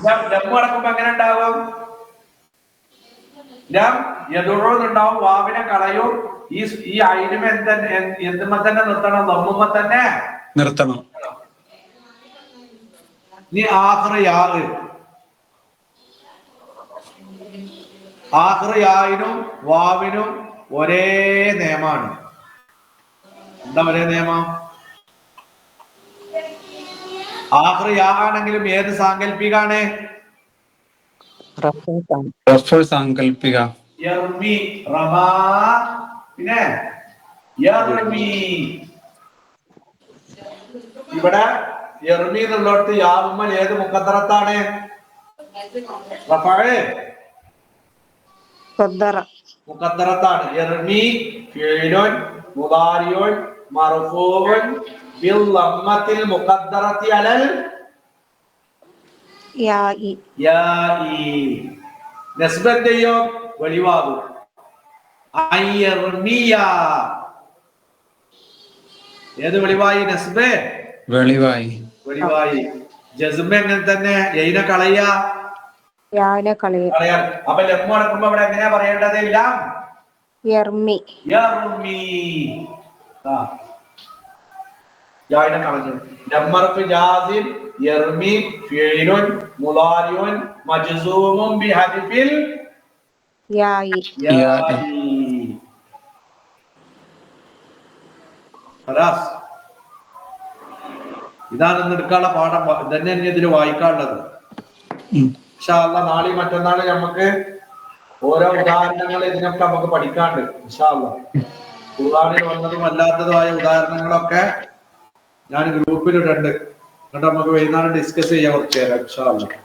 ലം അടക്കുമ്പോ എങ്ങനെ ഉണ്ടാവും? ലം യദുഉ എന്നുണ്ടാവും. വാവിനെ കളയും. ഈ ഐനുമ എന്തുമ്മ തന്നെ നിർത്തണം? ലമ്മുമ്മ തന്നെ നിർത്തണം. ഇനി ആഖിർ യാഇനും വാവിനും ഒരേ നിയമമാണ്. എന്താ ഒരേ നിയമം? ആഖിർ യാ ആണെങ്കിലും ഏത് സാങ്കല്പികാണ്? റഫ്ഉ സാങ്കല്പിക. യർമി, റമാ, പിന്നെ യർമി. ഇവിടെ യർമി എന്നുള്ളടത്ത് യാവുമ്മൽ ഏത് മുഖദ്ദറത്താണ്? റഫഅ് മുഖദ്ദറത്താണ്. യർമി ഫിഅലുൻ മുദാരിഉൻ മർഫൂഉൻ ബിൽ ലമ്മത്തിൽ മുഖദ്ദറത്തി അലൽ യാഇ. നസ്ബന്റെയോ വെളിവാകും. അയ്യർമിയ ഏത് വെളിവായി? നസ്ബ് വെളിവായി. ജസ്മ എങ്ങനെ തന്നെ യൈനെ കളയാ. അപ്പൊ ലമ്മ അടക്കുമ്പോ ഇവിടെ എങ്ങനെയാ പറയേണ്ടത്? യർമി. യാഇനെ കളഞ്ഞു. ലമ്മർഫ് ജാസിം യർമി ഫിഅലുൻ മുദാരിഉൻ മജ്സൂമുൻ ബിഹദ്ഫിൽ യാഇ. ഖലാസ്. ഇതാണ് ഇന്ന് എടുക്കാനുള്ള പാഠം. ഇതന്നെ ഇതിൽ വായിക്കാനുള്ളത്. ഇൻഷാ അല്ലാഹ് നാളെയും മറ്റന്നാളും നമുക്ക് ഓരോ ഉദാഹരണങ്ങൾ ഇതിനൊക്കെ നമുക്ക് പഠിക്കാണ്ട്. ഇൻഷാ അല്ലാഹ് ഖുർആനിൽ വന്നതും അല്ലാത്തതുമായ ഉദാഹരണങ്ങളൊക്കെ ഞാൻ ഗ്രൂപ്പിലിട്ടുണ്ട്. എന്നിട്ട് നമുക്ക് വൈകുന്നേരം ഡിസ്കസ് ചെയ്യാം കുറച്ചു നേരം. ഇൻഷാ അല്ലാഹ്.